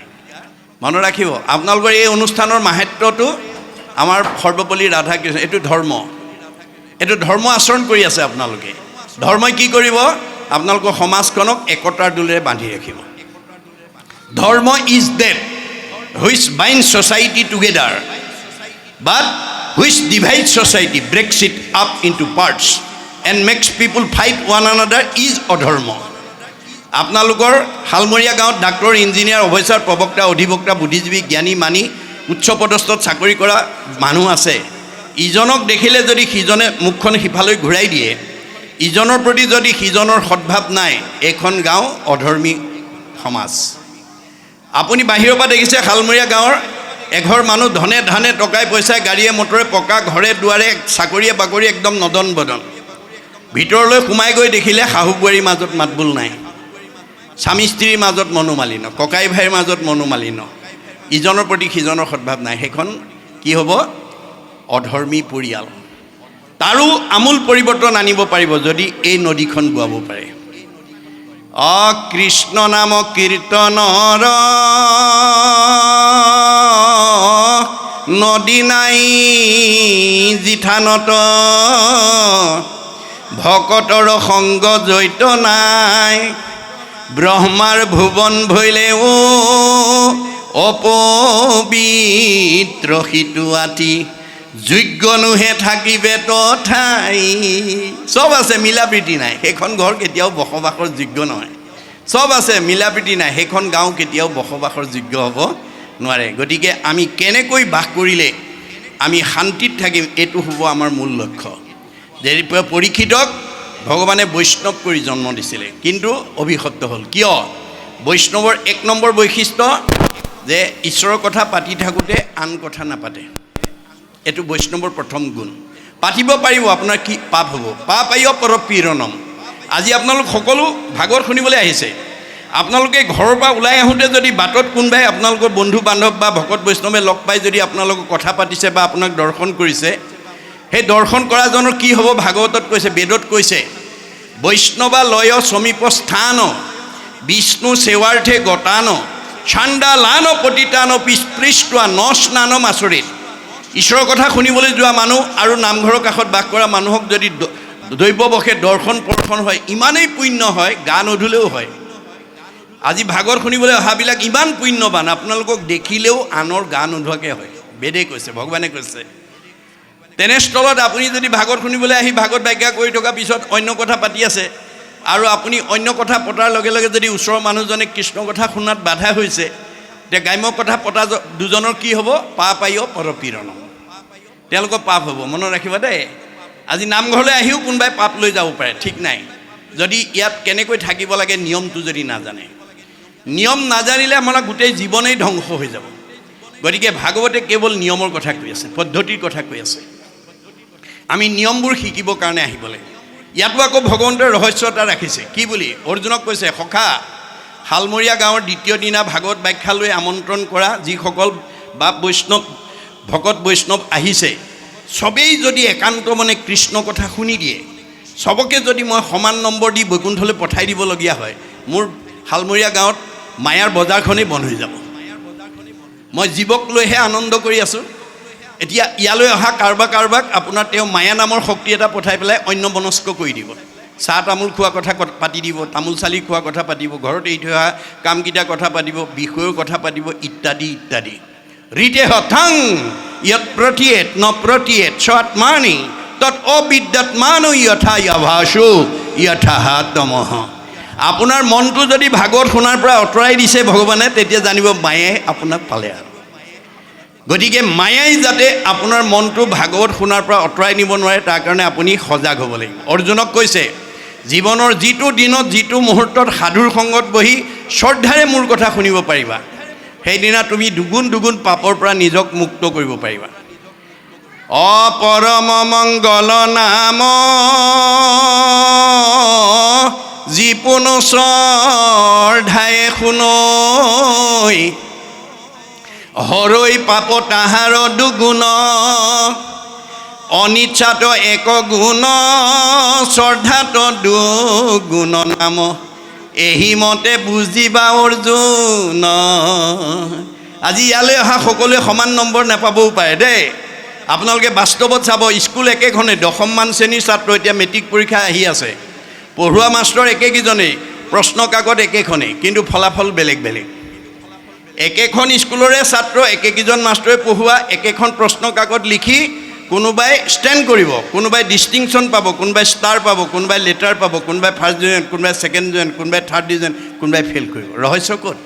Speaker 1: মনত ৰাখিব, আপোনালোকৰ এই অনুষ্ঠানৰ মাহাত্ম্যটো আমাৰ সৰ্বপল্লী ৰাধাকৃষ্ণ, এইটো ধৰ্ম। এইটো ধৰ্ম আচৰণ কৰি আছে আপোনালোকে। ধৰ্মই কি কৰিব? আপোনালোকৰ সমাজখনক একতাৰ ডোলেৰে বান্ধি ৰাখিব। Dharma is that which binds society together, but which divides society, breaks it up into parts and makes people fight one another is adharma. আপোনালোকৰ শালমৰীয়া গাঁৱত ডাক্তৰ, ইঞ্জিনিয়াৰ, অফিচাৰ, প্ৰবক্তা, অধিবক্তা, বুদ্ধিজীৱী, জ্ঞানী, মানি, উচ্চ পদস্থত চাকৰি কৰা মানুহ আছে। ইজনক দেখিলে যদি সিজনে মুখখন সিফালৈ ঘূৰাই দিয়ে, ইজনৰ প্ৰতি যদি সিজনৰ সদ্ভাৱ নাই, এইখন গাঁও অধৰ্মী সমাজ। আপুনি বাহিৰৰ পৰা দেখিছে শালমৰীয়া গাঁৱৰ এঘৰ মানুহ ধনে ধানে, টকাই পইচাই, গাড়ীয়ে মটৰে, পকা ঘৰে দুৱাৰে, চাকৰিয়ে বাকৰি একদম নদন বদন। ভিতৰলৈ সোমাই গৈ দেখিলে শাহু বোৱাৰীৰ মাজত মাতবোল নাই, স্বামী স্ত্ৰীৰ মাজত মনোমালিন্য, ককাই ভাইৰ মাজত মনোমালিন্য, ইজনৰ প্ৰতি সিজনৰ সদ্ভাৱ নাই। সেইখন কি হ'ব? অধৰ্মী পৰিয়াল। তাৰো আমূল পৰিৱৰ্তন আনিব পাৰিব যদি এই নদীখন বোৱাব পাৰে। কৃষ্ণ নাম কীৰ্তনৰ নদী নাই জিঠানত, ভকতৰ সংগ জৈত নাই, ব্ৰহ্মাৰ ভুৱন ভৈলেও অপবিত্ৰ সিটো আতি, যোগ্যনুহে থাকিবে তথাই। চব আছে, মিলা প্ৰীতি নাই, সেইখন ঘৰ কেতিয়াও বসবাসৰ যোগ্য নহয়। চব আছে, মিলা প্ৰীতি নাই, সেইখন গাঁও কেতিয়াও বসবাসৰ যোগ্য হ'ব নোৱাৰে। গতিকে আমি কেনেকৈ বাস কৰিলে আমি শান্তিত থাকিম, এইটো হ'ব আমাৰ মূল লক্ষ্য। যেনেকৈ পৰীক্ষিতক ভগৱানে বৈষ্ণৱ কৰি জন্ম দিছিলে, কিন্তু অভিশপ্ত হ'ল। কিয়? বৈষ্ণৱৰ 1 নম্বৰ বৈশিষ্ট্য যে ঈশ্বৰৰ কথা পাতি থাকোঁতে আন কথা নাপাতে। এইটো বৈষ্ণৱৰ প্ৰথম গুণ। পাতিব পাৰিব, আপোনাৰ কি পাপ হ'ব? পাপায় পৰপীড়নম। আজি আপোনালোক সকলো ভাগৱত শুনিবলৈ আহিছে। আপোনালোকে ঘৰৰ পৰা ওলাই আহোঁতে যদি বাটত কোনোবাই আপোনালোকৰ বন্ধু বান্ধৱ বা ভকত বৈষ্ণৱে লগ পাই যদি আপোনালোকক কথা পাতিছে বা আপোনাক দৰ্শন কৰিছে, সেই দৰ্শন কৰাজনৰ কি হ'ব? ভাগৱতত কৈছে, বেদত কৈছে, বৈষ্ণৱালয় সমীপ স্থান বিষ্ণু সেৱাৰ্থে গতান চাণ্ডালান পতিতান স্পৃষ্ট ন স্নানম আচৰিত। ঈশ্বৰৰ কথা শুনিবলৈ যোৱা মানুহ আৰু নামঘৰৰ কাষত বাস কৰা মানুহক যদি দৈৱবশে দৰ্শন প্ৰদৰ্শন হয়, ইমানেই পুণ্য হয়, গা নুধুলেও হয়। আজি ভাগৱত শুনিবলৈ অহাবিলাক ইমান পুণ্যৱান, আপোনালোকক দেখিলেও আনৰ গা নোধোৱাকৈ হয়। বেদে কৈছে, ভগৱানে কৈছে। তেনেস্থলত আপুনি যদি ভাগৱত শুনিবলৈ আহি ভাগৱত ব্যাখ্যা কৰি থকাৰ পিছত অন্য কথা পাতি আছে, আৰু আপুনি অন্য কথা পতাৰ লগে লগে যদি ওচৰৰ মানুহজনে কৃষ্ণ কথা শুনাত বাধা হৈছে, তেতিয়া গ্ৰাম্য কথা পতা দুজনৰ কি হ'ব? পাপায়্য পৰপীড়ন, তেওঁলোকৰ পাপ হ'ব। মনত ৰাখিবা দেই। আজি নামঘৰলৈ আহিও কোনোবাই পাপ লৈ যাব পাৰে, ঠিক নাই, যদি ইয়াত কেনেকৈ থাকিব লাগে নিয়মটো যদি নাজানে। নিয়ম নাজানিলে আমাৰ গোটেই জীৱনেই ধ্বংস হৈ যাব। গতিকে ভাগৱতে কেৱল নিয়মৰ কথা কৈ আছে, পদ্ধতিৰ কথা কৈ আছে। আমি নিয়মবোৰ শিকিবৰ কাৰণে আহিব লাগে। ইয়াতো আকৌ ভগৱন্তৰ ৰহস্য এটা ৰাখিছে। কি বুলি? অৰ্জুনক কৈছে, সখা, শালমৰীয়া গাঁৱৰ দ্বিতীয় দিনা ভাগৱত ব্যাখ্যালৈ আমন্ত্ৰণ কৰা যিসকল বাপ বৈষ্ণৱ, ভকত বৈষ্ণৱ আহিছে, চবেই যদি একান্ত মনে কৃষ্ণ কথা শুনি দিয়ে, চবকে যদি মই সমান নম্বৰ দি বৈকুণ্ঠলৈ পঠাই দিবলগীয়া হয়, মোৰ শালমৰীয়া গাঁৱত মায়াৰ বজাৰখনেই বন্ধ হৈ যাব। মই জীৱক লৈহে আনন্দ কৰি আছোঁ। এতিয়া ইয়ালৈ অহা কাৰোবাক আপোনাৰ তেওঁ মায়া নামৰ শক্তি এটা পঠাই পেলাই অন্য মনস্ক কৰি দিব। চাহ তামোল খোৱা কথা পাতি দিব, তামোল চালি খোৱা কথা পাতিব, ঘৰত এৰি থৈ অহা কামকেইটাৰ কথা পাতিব, বিষয়ৰ কথা পাতিব, ইত্যাদি ইত্যাদি। ৰীতে হঠাং ইয়ৎ প্ৰতীয়েত ন প্ৰতীয়েত স্বাত্মানি তৎ অবিদ্যাত্মানো যথা য়াভাসু যথা তমঃ। আপোনাৰ মনটো যদি ভাগৱত শুনাৰ পৰা আঁতৰাই দিছে ভগৱানে, তেতিয়া জানিব মায়ে আপোনাক পালে আৰু। গতিকে মায়াই যাতে আপোনাৰ মনটো ভাগৱত শুনাৰ পৰা আঁতৰাই নিব নোৱাৰে, তাৰ কাৰণে আপুনি সজাগ হ'ব লাগিব। অৰ্জুনক কৈছে, জীৱনৰ যিটো দিনত যিটো মুহূৰ্তত সাধুৰ সংগত বহি শ্ৰদ্ধাৰে মোৰ কথা শুনিব পাৰিবা, সেইদিনা তুমি দুগুণ পাপৰ পৰা নিজক মুক্ত কৰিব পাৰিবা। অপৰম মংগল নাম যিপুন শ্ৰদ্ধায়ে শুনৈ, হৰৈ পাপ তাহাৰ দুগুণ অনিচ্ছাত এক গুণ শ্ৰদ্ধাত দুগুণ নাম, এহি মতে বুজিবা অৰ্জুন। আজি ইয়ালৈ অহা সকলোৱে সমান নম্বৰ নাপাবও পাৰে দেই। আপোনালোকে বাস্তৱত চাব, স্কুল একেখনে, 10মান শ্ৰেণীৰ ছাত্ৰ, এতিয়া মেট্ৰিক পৰীক্ষা আহি আছে, পঢ়ুৱা মাষ্টৰ একেকেইজনেই, প্ৰশ্ন কাকত একেখনেই, কিন্তু ফলাফল বেলেগ বেলেগ। একেখন স্কুলৰে ছাত্ৰ, একেকেইজন মাষ্টৰে পঢ়ুৱা, একেখন প্ৰশ্ন কাকত লিখি কোনোবাই ষ্টেণ্ড কৰিব, কোনোবাই ডিষ্টিংশ্যন পাব, কোনোবাই ষ্টাৰ পাব, কোনোবাই লেটাৰ পাব, কোনোবাই ফাৰ্ষ্ট ডিভিজন, কোনোবাই ছেকেণ্ড ডিভিজন, কোনোবাই থাৰ্ড ডিভিজন, কোনোবাই ফেইল কৰিব। ৰহস্য ক'ত?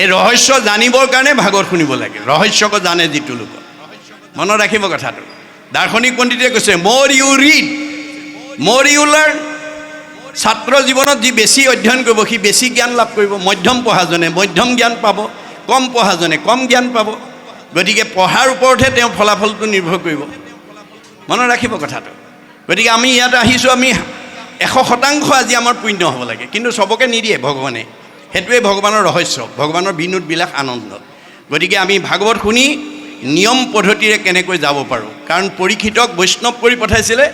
Speaker 1: এই ৰহস্য জানিবৰ কাৰণে ভাগৱত শুনিব লাগে। ৰহস্যক জানে যিটো লোক। মনত ৰাখিব কথাটো। দাৰ্শনিক পণ্ডিতে কৈছে, মোৰ ইউ ৰিড মোৰ ইউ লাৰ্ণ। ছাত্ৰ জীৱনত যি বেছি অধ্যয়ন কৰিব সি বেছি জ্ঞান লাভ কৰিব। মধ্যম পঢ়াজনে মধ্যম জ্ঞান পাব, কম পঢ়াজনে কম জ্ঞান পাব। গতিকে পঢ়াৰ ওপৰতহে তেওঁ ফলাফলটো নিৰ্ভৰ কৰিব। মনত ৰাখিব কথাটো। গতিকে আমি ইয়াত আহিছোঁ, আমি 100% আজি আমাৰ পুণ্য হ'ব লাগে, কিন্তু চবকে নিদিয়ে ভগৱানে। সেইটোৱে ভগৱানৰ ৰহস্য, ভগৱানৰ বিনোদ বিলাস আনন্দ। গতিকে আমি ভাগৱত শুনি নিয়ম পদ্ধতিৰে কেনেকৈ যাব পাৰোঁ। কাৰণ পৰীক্ষিতক বৈষ্ণৱ কৰি পঠাইছিলে,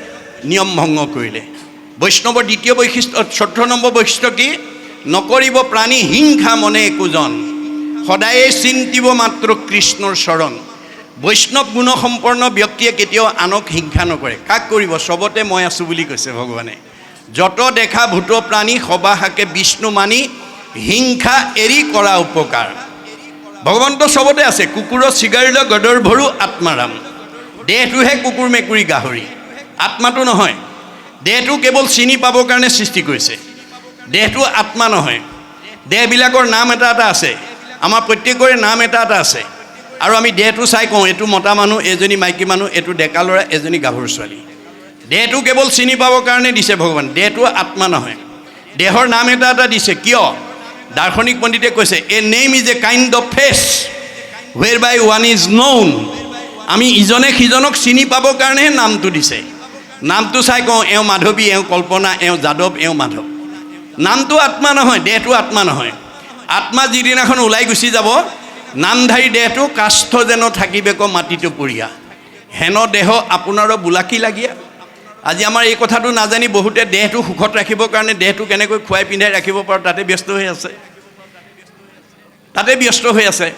Speaker 1: নিয়ম ভংগ কৰিলে। বৈষ্ণৱৰ দ্বিতীয় বৈশিষ্ট্য, 14 নম্বৰ বৈশিষ্ট্য কি? নকৰিব প্ৰাণী হিংসা মনে একোজন, সদায়ে চিন্তিব মাত্ৰ কৃষ্ণৰ চৰণ। বৈষ্ণৱ গুণসম্পন্ন ব্যক্তিয়ে কেতিয়াও আনক হিংসা নকৰে। কাক কৰিব? চবতে মই আছোঁ বুলি কৈছে ভগৱানে। যত দেখা ভূত প্ৰাণী সবাহাকে বিষ্ণু মানি, হিংসা এৰি কৰা উপকাৰ। ভগৱন্ত চবতে আছে। কুকুৰৰ চিগাৰিল গদৰ ভৰু আত্মাৰাম। দেহটোহে কুকুৰ মেকুৰী গাহৰি, আত্মাটো নহয়। দেহটো কেৱল চিনি পাবৰ কাৰণে সৃষ্টি কৰিছে, দেহটো আত্মা নহয়। দেহবিলাকৰ নাম এটা এটা আছে, আমাৰ প্ৰত্যেকৰে নাম এটা এটা আছে। আৰু আমি দেহটো চাই কওঁ এইটো মতা মানুহ, এজনী মাইকী মানুহ, এইটো ডেকা ল'ৰা, এজনী গাভৰু ছোৱালী। দেহটো কেৱল চিনি পাবৰ কাৰণে দিছে ভগৱান, দেহটো আত্মা নহয়। দেহৰ নাম এটা এটা দিছে কিয়? দাৰ্শনিক পণ্ডিতে কৈছে, a name is a kind of face whereby one is known. আমি ইজনে সিজনক চিনি পাবৰ কাৰণেহে নামটো দিছে। নামটো চাই কওঁ এওঁ মাধৱী, এওঁ কল্পনা, এওঁ যাদৱ, এওঁ মাধৱ। নামটো আত্মা নহয়, দেহটো আত্মা নহয়। আত্মা যিদিনাখন ওলাই গুচি যাব, নামধাৰী দেহটো কাষ্ঠ যেন থাকিবে ক মাটিটো পৰিয়া, হেন দেহ আপোনাৰো বোলাকি লাগিয়া। আজি আমাৰ এই কথাটো নাজানি বহুতে দেহটো সুখত ৰাখিবৰ কাৰণে দেহটো কেনেকৈ খুৱাই পিন্ধাই ৰাখিব পাৰোঁ তাতে ব্যস্ত হৈ আছে,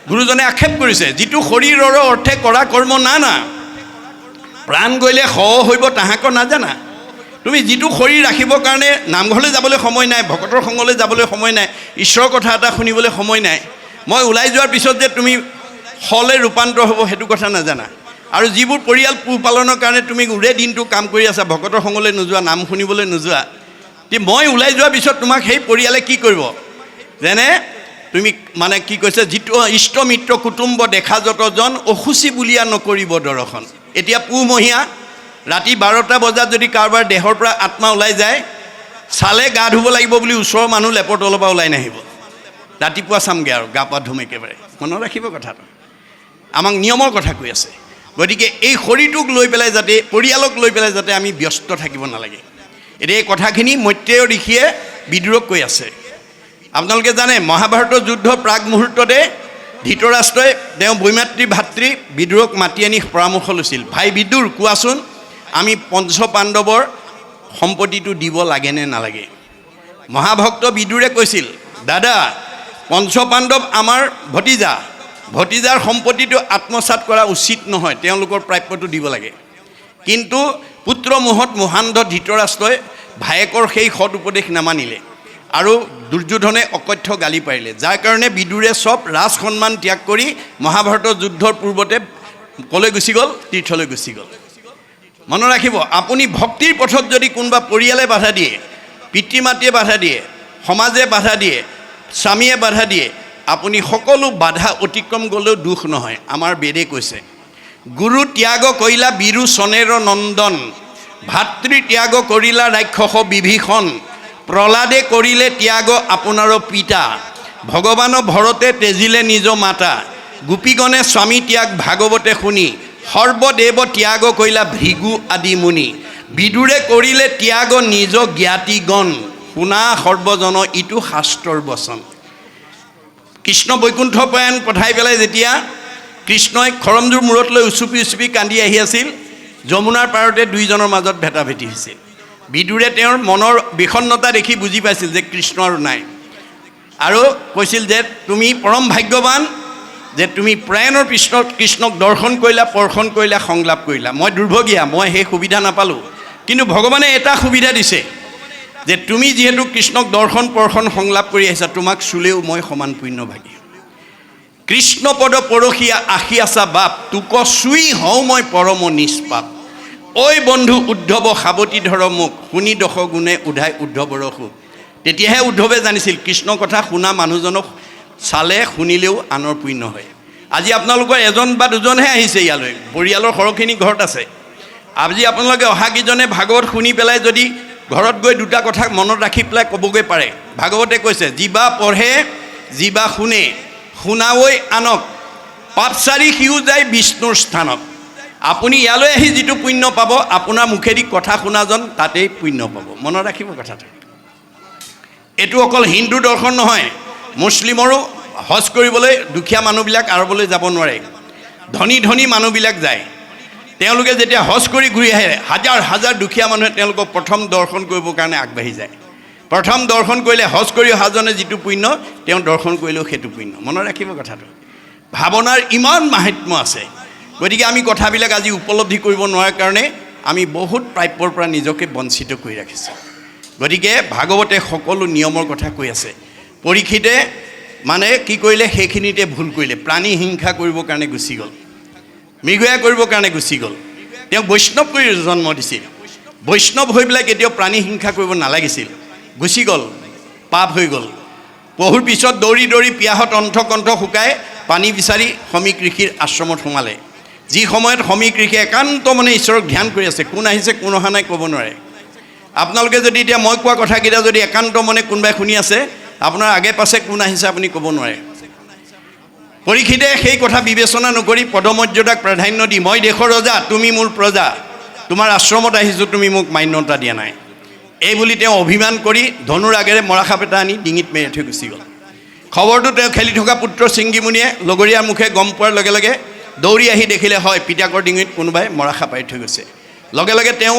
Speaker 1: গুৰুজনে আক্ষেপ কৰিছে, যিটো শৰীৰৰ অৰ্থে কৰা কৰ্ম না প্ৰাণ গ'লে স হৈব তাহাকো নাজানা। তুমি যিটো শৰীৰ ৰাখিবৰ কাৰণে নামঘৰলৈ যাবলৈ সময় নাই, ভকতৰ সংগলৈ যাবলৈ সময় নাই, ঈশ্বৰৰ কথা এটা শুনিবলৈ সময় নাই, মই ওলাই যোৱাৰ পিছত যে তুমি সলে ৰূপান্তৰ হ'ব সেইটো কথা নাজানা। আৰু যিবোৰ পৰিয়াল পোহপালনৰ কাৰণে তুমি গোটেই দিনটো কাম কৰি আছা, ভকতৰ সংগলৈ নোযোৱা, নাম শুনিবলৈ নোযোৱা, মই ওলাই যোৱাৰ পিছত তোমাক সেই পৰিয়ালে কি কৰিব? যেনে তুমি মানে কি কৈছে, যিটো ইষ্ট মিত্ৰ কুটুম্ব দেখা যতজন অসুচি বুলিয়া নকৰিব দৰ্শন। এতিয়া পুহমহীয়া ৰাতি 12টা বজাত যদি কাৰোবাৰ দেহৰ পৰা আত্মা ওলাই যায়, চালে গা ধুব লাগিব বুলি ওচৰৰ মানুহ লেপৰ তলৰ পৰা ওলাই নাহিব। ৰাতিপুৱা চামগৈ আৰু গা পা ধুম একেবাৰে। মনত ৰাখিব কথাটো, আমাক নিয়মৰ কথা কৈ আছে। গতিকে এই শৰীৰটোক লৈ পেলাই যাতে, পৰিয়ালক লৈ পেলাই যাতে আমি ব্যস্ত থাকিব নালাগে। এতিয়া এই কথাখিনি মৈত্ৰেয় ঋষিয়ে বিদুৰক কৈ আছে। আপোনালোকে জানে মহাভাৰতৰ যুদ্ধৰ প্ৰাক মুহূৰ্ততে ধৃতৰাষ্ট্ৰই তেওঁ বৈমাতৃ ভাতৃ বিদুৰক মাতি আনি পৰামৰ্শ লৈছিল, ভাই বিদুৰ কোৱাচোন, আমি পঞ্চ পাণ্ডৱৰ সম্পত্তিটো দিব লাগে নে নালাগে? মহাভক্ত বিদুৰে কৈছিল, দাদা পঞ্চ পাণ্ডৱ আমাৰ ভতিজাৰ সম্পত্তিটো আত্মসাৎ কৰা উচিত নহয়, তেওঁলোকৰ প্ৰাপ্যটো দিব লাগে। কিন্তু পুত্ৰ মোহত মোহান্ধ ধৃতৰাষ্ট্ৰই ভায়েকৰ সেই সৎ উপদেশ নামানিলে আৰু দুৰ্যোধনে অকথ্য গালি পাৰিলে, যাৰ কাৰণে বিদুৰে চব ৰাজ সন্মান ত্যাগ কৰি মহাভাৰতৰ যুদ্ধৰ পূৰ্বতে ক'লৈ গুচি গ'ল? তীৰ্থলৈ গুচি গ'ল। মনত ৰাখিব, আপুনি ভক্তিৰ পথত যদি কোনোবা পৰিয়ালে বাধা দিয়ে, পিতৃ মাতৃয়ে বাধা দিয়ে, সমাজে বাধা দিয়ে, স্বামীয়ে বাধা দিয়ে, আপুনি সকলো বাধা অতিক্ৰম গ'লেও দুখ নহয়। আমাৰ বেদে কৈছে, গুৰু ত্যাগ কৰিলা বিৰু চনেৰ নন্দন, ভাতৃ ত্যাগ কৰিলা ৰাক্ষস বিভীষণ, প্ৰহ্লাদে কৰিলে ত্যাগ আপোনাৰ পিতা, ভগৱানৰ ভৰতে তেজিলে নিজ মাতা, গোপীগণে স্বামী ত্যাগ ভাগৱতে শুনি, সৰ্বদেৱ ত্যাগ কৰিলা ভৃগু আদি মুনি, বিদুৰে কৰিলে ত্যাগ নিজ জ্ঞাতিগণ, শুনা সৰ্বজন ইটো শাস্ত্ৰৰ বচন। কৃষ্ণ বৈকুণ্ঠ প্ৰয়াণ পঠাই পেলাই যেতিয়া কৃষ্ণই খৰমজোৰ মূৰত লৈ উচুপি কান্দি আহি আছিল, যমুনাৰ পাৰতে দুইজনৰ মাজত ভেটাভেটি হৈছিল। বিদুৰে তেওঁৰ মনৰ বিষণ্ণতা দেখি বুজি পাইছিল যে কৃষ্ণ আৰু নাই, আৰু কৈছিল যে তুমি পৰম ভাগ্যৱান যে তুমি প্ৰায়ণৰ কৃষ্ণক দৰ্শন কৰিলা, স্পৰ্শন কৰিলা, সংলাপ কৰিলা। মই দুৰ্ভগীয়া, মই সেই সুবিধা নাপালোঁ, কিন্তু ভগৱানে এটা সুবিধা দিছে যে তুমি যিহেতু কৃষ্ণক দৰ্শন স্পৰ্শন সংলাপ কৰি আহিছা, তোমাক চুলেও মই সমান পুণ্যভাগী। কৃষ্ণ পদ পৰশীয়া আশী আছা বাপ, তোক চুই হওঁ মই পৰম নিষ্পাপ, ঐ বন্ধু উদ্ধৱ সাৱতি ধৰ মোক, শুনি দশ গুণে উধাই উদ্ধৱৰ সুখ। তেতিয়াহে উদ্ধৱে জানিছিল কৃষ্ণ কথা শুনা মানুহজনক চালে শুনিলেও আনৰ পুণ্য হয়। আজি আপোনালোকৰ এজন বা দুজনহে আহিছে ইয়ালৈ, পৰিয়ালৰ সৰহখিনি ঘৰত আছে। আজি আপোনালোকে অহাকেইজনে ভাগৱত শুনি পেলাই যদি ঘৰত গৈ দুটা কথা মনত ৰাখি পেলাই ক'বগৈ পাৰে, ভাগৱতে কৈছে, যিবা পঢ়ে যিবা শুনে শুনাৱৈ আনক, পাপচাৰী সিও যায় বিষ্ণুৰ স্থানত। আপুনি ইয়ালৈ আহি যিটো পুণ্য পাব, আপোনাৰ মুখেদি কথা শুনাজন তাতেই পুণ্য পাব। মনত ৰাখিব কথাটো। এইটো অকল হিন্দু দৰ্শন নহয়, মুছলিমৰো হজ কৰিবলৈ দুখীয়া মানুহবিলাক আৰৱলৈ যাব নোৱাৰে, ধনী মানুহবিলাক যায়। তেওঁলোকে যেতিয়া হজ কৰি ঘূৰি আহে, হাজাৰ হাজাৰ দুখীয়া মানুহে তেওঁলোকক প্ৰথম দৰ্শন কৰিবৰ কাৰণে আগবাঢ়ি যায়। প্ৰথম দৰ্শন কৰিলে হজ কৰি অহাজনে যিটো পুণ্য, তেওঁ দৰ্শন কৰিলেও সেইটো পুণ্য। মনত ৰাখিব কথাটো। ভাৱনাৰ ইমান মাহাত্ম্য আছে। গতিকে আমি কথাবিলাক আজি উপলব্ধি কৰিব নোৱাৰাৰ কাৰণে আমি বহুত প্ৰাপ্যৰ পৰা নিজকে বঞ্চিত কৰি ৰাখিছোঁ। গতিকে ভাগৱতে সকলো নিয়মৰ কথা কৈ আছে। পৰীক্ষিতে মানে কি কৰিলে, সেইখিনিতে ভুল কৰিলে, প্ৰাণী হিংসা কৰিবৰ কাৰণে গুচি গ'ল, মৃগয়া কৰিবৰ কাৰণে গুচি গ'ল। তেওঁক বৈষ্ণৱ কৰি জন্ম দিছিল। বৈষ্ণৱ হৈ পেলাই কেতিয়াও প্ৰাণী হিংসা কৰিব নালাগিছিল, গুচি গ'ল, পাপ হৈ গ'ল। পহুৰ পিছত দৌৰি পিয়াহত কণ্ঠ শুকাই পানী বিচাৰি সমীক ঋষিৰ আশ্ৰমত সোমালে। যি সময়ত সমীক ঋষিয়ে একান্ত মনে ঈশ্বৰক ধ্যান কৰি আছে, কোন আহিছে কোন অহা নাই ক'ব নোৱাৰে। আপোনালোকে যদি এতিয়া মই কোৱা কথাকেইটা যদি একান্ত মনে কোনোবাই শুনি আছে, আপোনাৰ আগে পাছে কোন আহিছে আপুনি ক'ব নোৱাৰে। পৰীক্ষিতে সেই কথা বিবেচনা নকৰি পদমৰ্যাদাক প্ৰাধান্য দি, মই দেশৰ ৰজা, তুমি মোৰ প্ৰজা, তোমাৰ আশ্ৰমত আহিছোঁ, তুমি মোক মান্যতা দিয়া নাই, এই বুলি তেওঁ অভিমান কৰি ধনুৰ আগেৰে মৰাসাপ এটা আনি ডিঙিত মেৰি থৈ গুচি গ'ল। খবৰটো তেওঁ খেলি থকা পুত্ৰ ছিংগিমুনিয়ে লগৰীয়াৰ মুখে গম পোৱাৰ লগে লগে দৌৰি আহি দেখিলে, হয় পিতাকৰ ডিঙিত কোনোবাই মৰাসাপ আৰি থৈ গৈছে। লগে লগে তেওঁ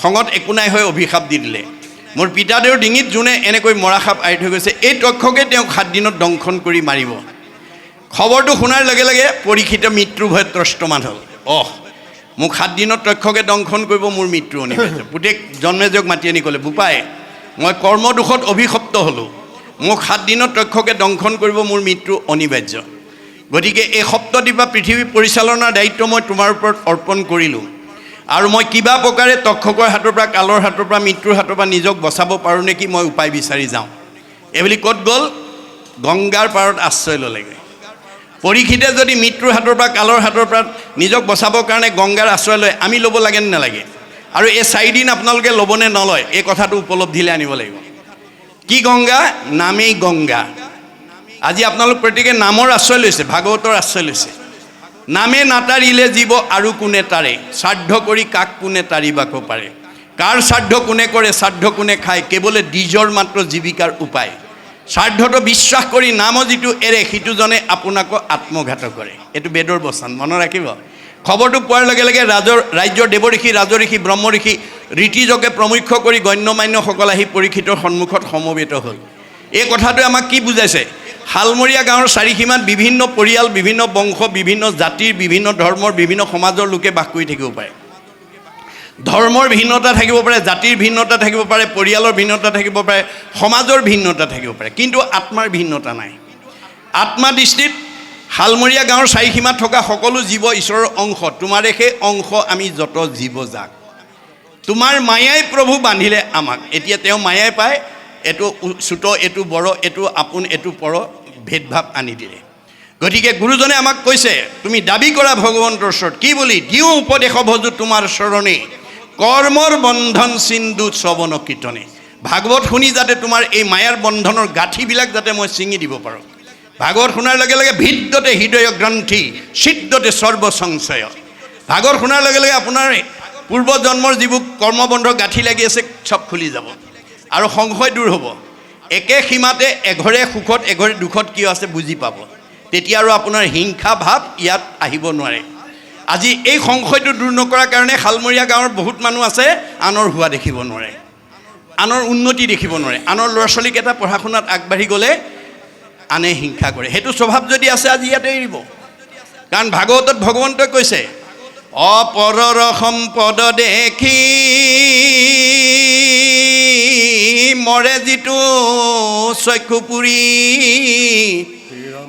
Speaker 1: খঙত একো নাই হৈ অভিশাপ দি দিলে, মোৰ পিতাদেউৰ ডিঙিত যোনে এনেকৈ মৰাসাপ আৰি থৈ গৈছে, এই তক্ষকে তেওঁক 7 দিনত দংশন কৰি মাৰিব। খবৰটো শুনাৰ লগে লগে পৰীক্ষিত মৃত্যুৰ ভয়ত ত্ৰস্তমান হ'ল। মোক 7 দিনত তক্ষকে দংশন কৰিব, মোৰ মৃত্যু অনিবাৰ্য। পুতেক জন্মেজয়ক মাতি আনি ক'লে, বোপাই মই কৰ্মদোষত অভিশপ্ত হ'লোঁ, মোক 7 দিনত তক্ষকে দংশন কৰিব, মোৰ মৃত্যু অনিবাৰ্য। গতিকে এই সপ্তদ্বীপা পৃথিৱী পৰিচালনাৰ দায়িত্ব মই তোমাৰ ওপৰত অৰ্পণ কৰিলোঁ, আৰু মই কিবা প্ৰকাৰে তক্ষকৰ হাতৰ পৰা, কালৰ হাতৰ পৰা, মৃত্যুৰ হাতৰ পৰা নিজক বচাব পাৰোঁ নেকি, মই উপায় বিচাৰি যাওঁ। এইবুলি ক'ত গ'ল? গংগাৰ পাৰত আশ্ৰয় ল'লেগৈ। পৰীক্ষিতে যদি মৃত্যুৰ হাতৰ পৰা, কালৰ হাতৰ পৰা নিজক বচাবৰ কাৰণে গংগাৰ আশ্ৰয় লয়, আমি ল'ব লাগে নে নালাগে? আৰু এই 4 দিন আপোনালোকে ল'বনে নলয়, এই কথাটো উপলব্ধিলৈ আনিব লাগিব। কি গংগা? নামেই গংগা। আজি আপোনালোক প্ৰত্যেকে নামৰ আশ্ৰয় লৈছে, ভাগৱতৰ আশ্ৰয় লৈছে। নামে নাতাৰিলে জীৱ আৰু কোনে তাৰে, শ্ৰাদ্ধ কৰি কাক কোনে তাৰিবাক পাৰে। কাৰ শ্ৰাদ্ধ কোনে কৰে, শ্ৰাদ্ধ কোনে খায়, কেৱলে দ্বিজৰ মাত্ৰ জীৱিকাৰ উপায়। শ্ৰাদ্ধটো বিশ্বাস কৰি নাম যিটো এৰে, সিটোজনে আপোনাকো আত্মঘাত কৰে। এইটো বেদৰ বচন, মনত ৰাখিব। খবৰটো পোৱাৰ লগে লগে ৰাজ্যৰ দেৱঋষি, ৰাজঋষি, ব্ৰহ্মঋষি, ঋতিজকে প্ৰমুখ্য কৰি গণ্যমান্যসকল আহি পৰীক্ষিতৰ সন্মুখত সমবেত হ'ল। এই কথাটোৱে আমাক কি বুজাইছে? শালমৰীয়া গাঁৱৰ চাৰিসীমাত বিভিন্ন পৰিয়াল, বিভিন্ন বংশ, বিভিন্ন জাতিৰ, বিভিন্ন ধৰ্মৰ, বিভিন্ন সমাজৰ লোকে বাস কৰি থাকিব পাৰে। ধৰ্মৰ ভিন্নতা থাকিব পাৰে, জাতিৰ ভিন্নতা থাকিব পাৰে, পৰিয়ালৰ ভিন্নতা থাকিব পাৰে, সমাজৰ ভিন্নতা থাকিব পাৰে, কিন্তু আত্মাৰ ভিন্নতা নাই। আত্মা দৃষ্টিত শালমৰীয়া গাঁৱৰ চাৰিসীমাত থকা সকলো জীৱ ঈশ্বৰৰ অংশ। তোমাৰে সেই অংশ আমি যত জীৱ যাক। তোমাৰ মায়াই প্ৰভু বান্ধিলে আমাক। এতিয়া তেওঁ মায়াই পায়, এইটো চুত, এইটো বড়, এইটো আপোন, এইটো পৰ, ভেদভাৱ আনি দিলে। গতিকে গুৰুজনে আমাক কৈছে, তুমি দাবী কৰা ভগৱন্তৰ ওচৰত, কি বুলি? দিওঁ উপদেশ ভজো তোমাৰ চৰণে, কৰ্মৰ বন্ধন সিন্ধু শ্ৰৱণ কীৰ্তনে। ভাগৱত শুনি যাতে তোমাৰ এই মায়াৰ বন্ধনৰ গাঁঠিবিলাক যাতে মই ছিঙি দিব পাৰোঁ। ভাগৱত শুনাৰ লগে লগে ভিদ্যতে হৃদয় গ্ৰন্থি, সিদ্ধতে সৰ্বসংশয়। ভাগৱত শুনাৰ লগে লগে আপোনাৰ পূৰ্বজন্মৰ যিবোৰ কৰ্মবন্ধৰ গাঁঠি লাগি আছে চব খুলি যাব, আৰু সংশয় দূৰ হ'ব। একে সীমাতে এঘৰে সুখত এঘৰে দুখত কিয় আছে বুজি পাব। তেতিয়া আৰু আপোনাৰ হিংসা ভাৱ ইয়াত আহিব নোৱাৰে। আজি এই সংশয়টো দূৰ নকৰাৰ কাৰণে শালমৰীয়া গাঁৱৰ বহুত মানুহ আছে, আনৰ হোৱা দেখিব নোৱাৰে, আনৰ উন্নতি দেখিব নোৱাৰে। আনৰ ল'ৰা ছোৱালীকেইটা পঢ়া শুনাত আগবাঢ়ি গ'লে আনে হিংসা কৰে। সেইটো স্বভাৱ যদি আছে আজি ইয়াতে এৰিব। কাৰণ ভাগৱতত ভগৱন্তই কৈছে, অপৰৰ সম্পদ দেখি মৰে যিটো চক্ষু পুৰি,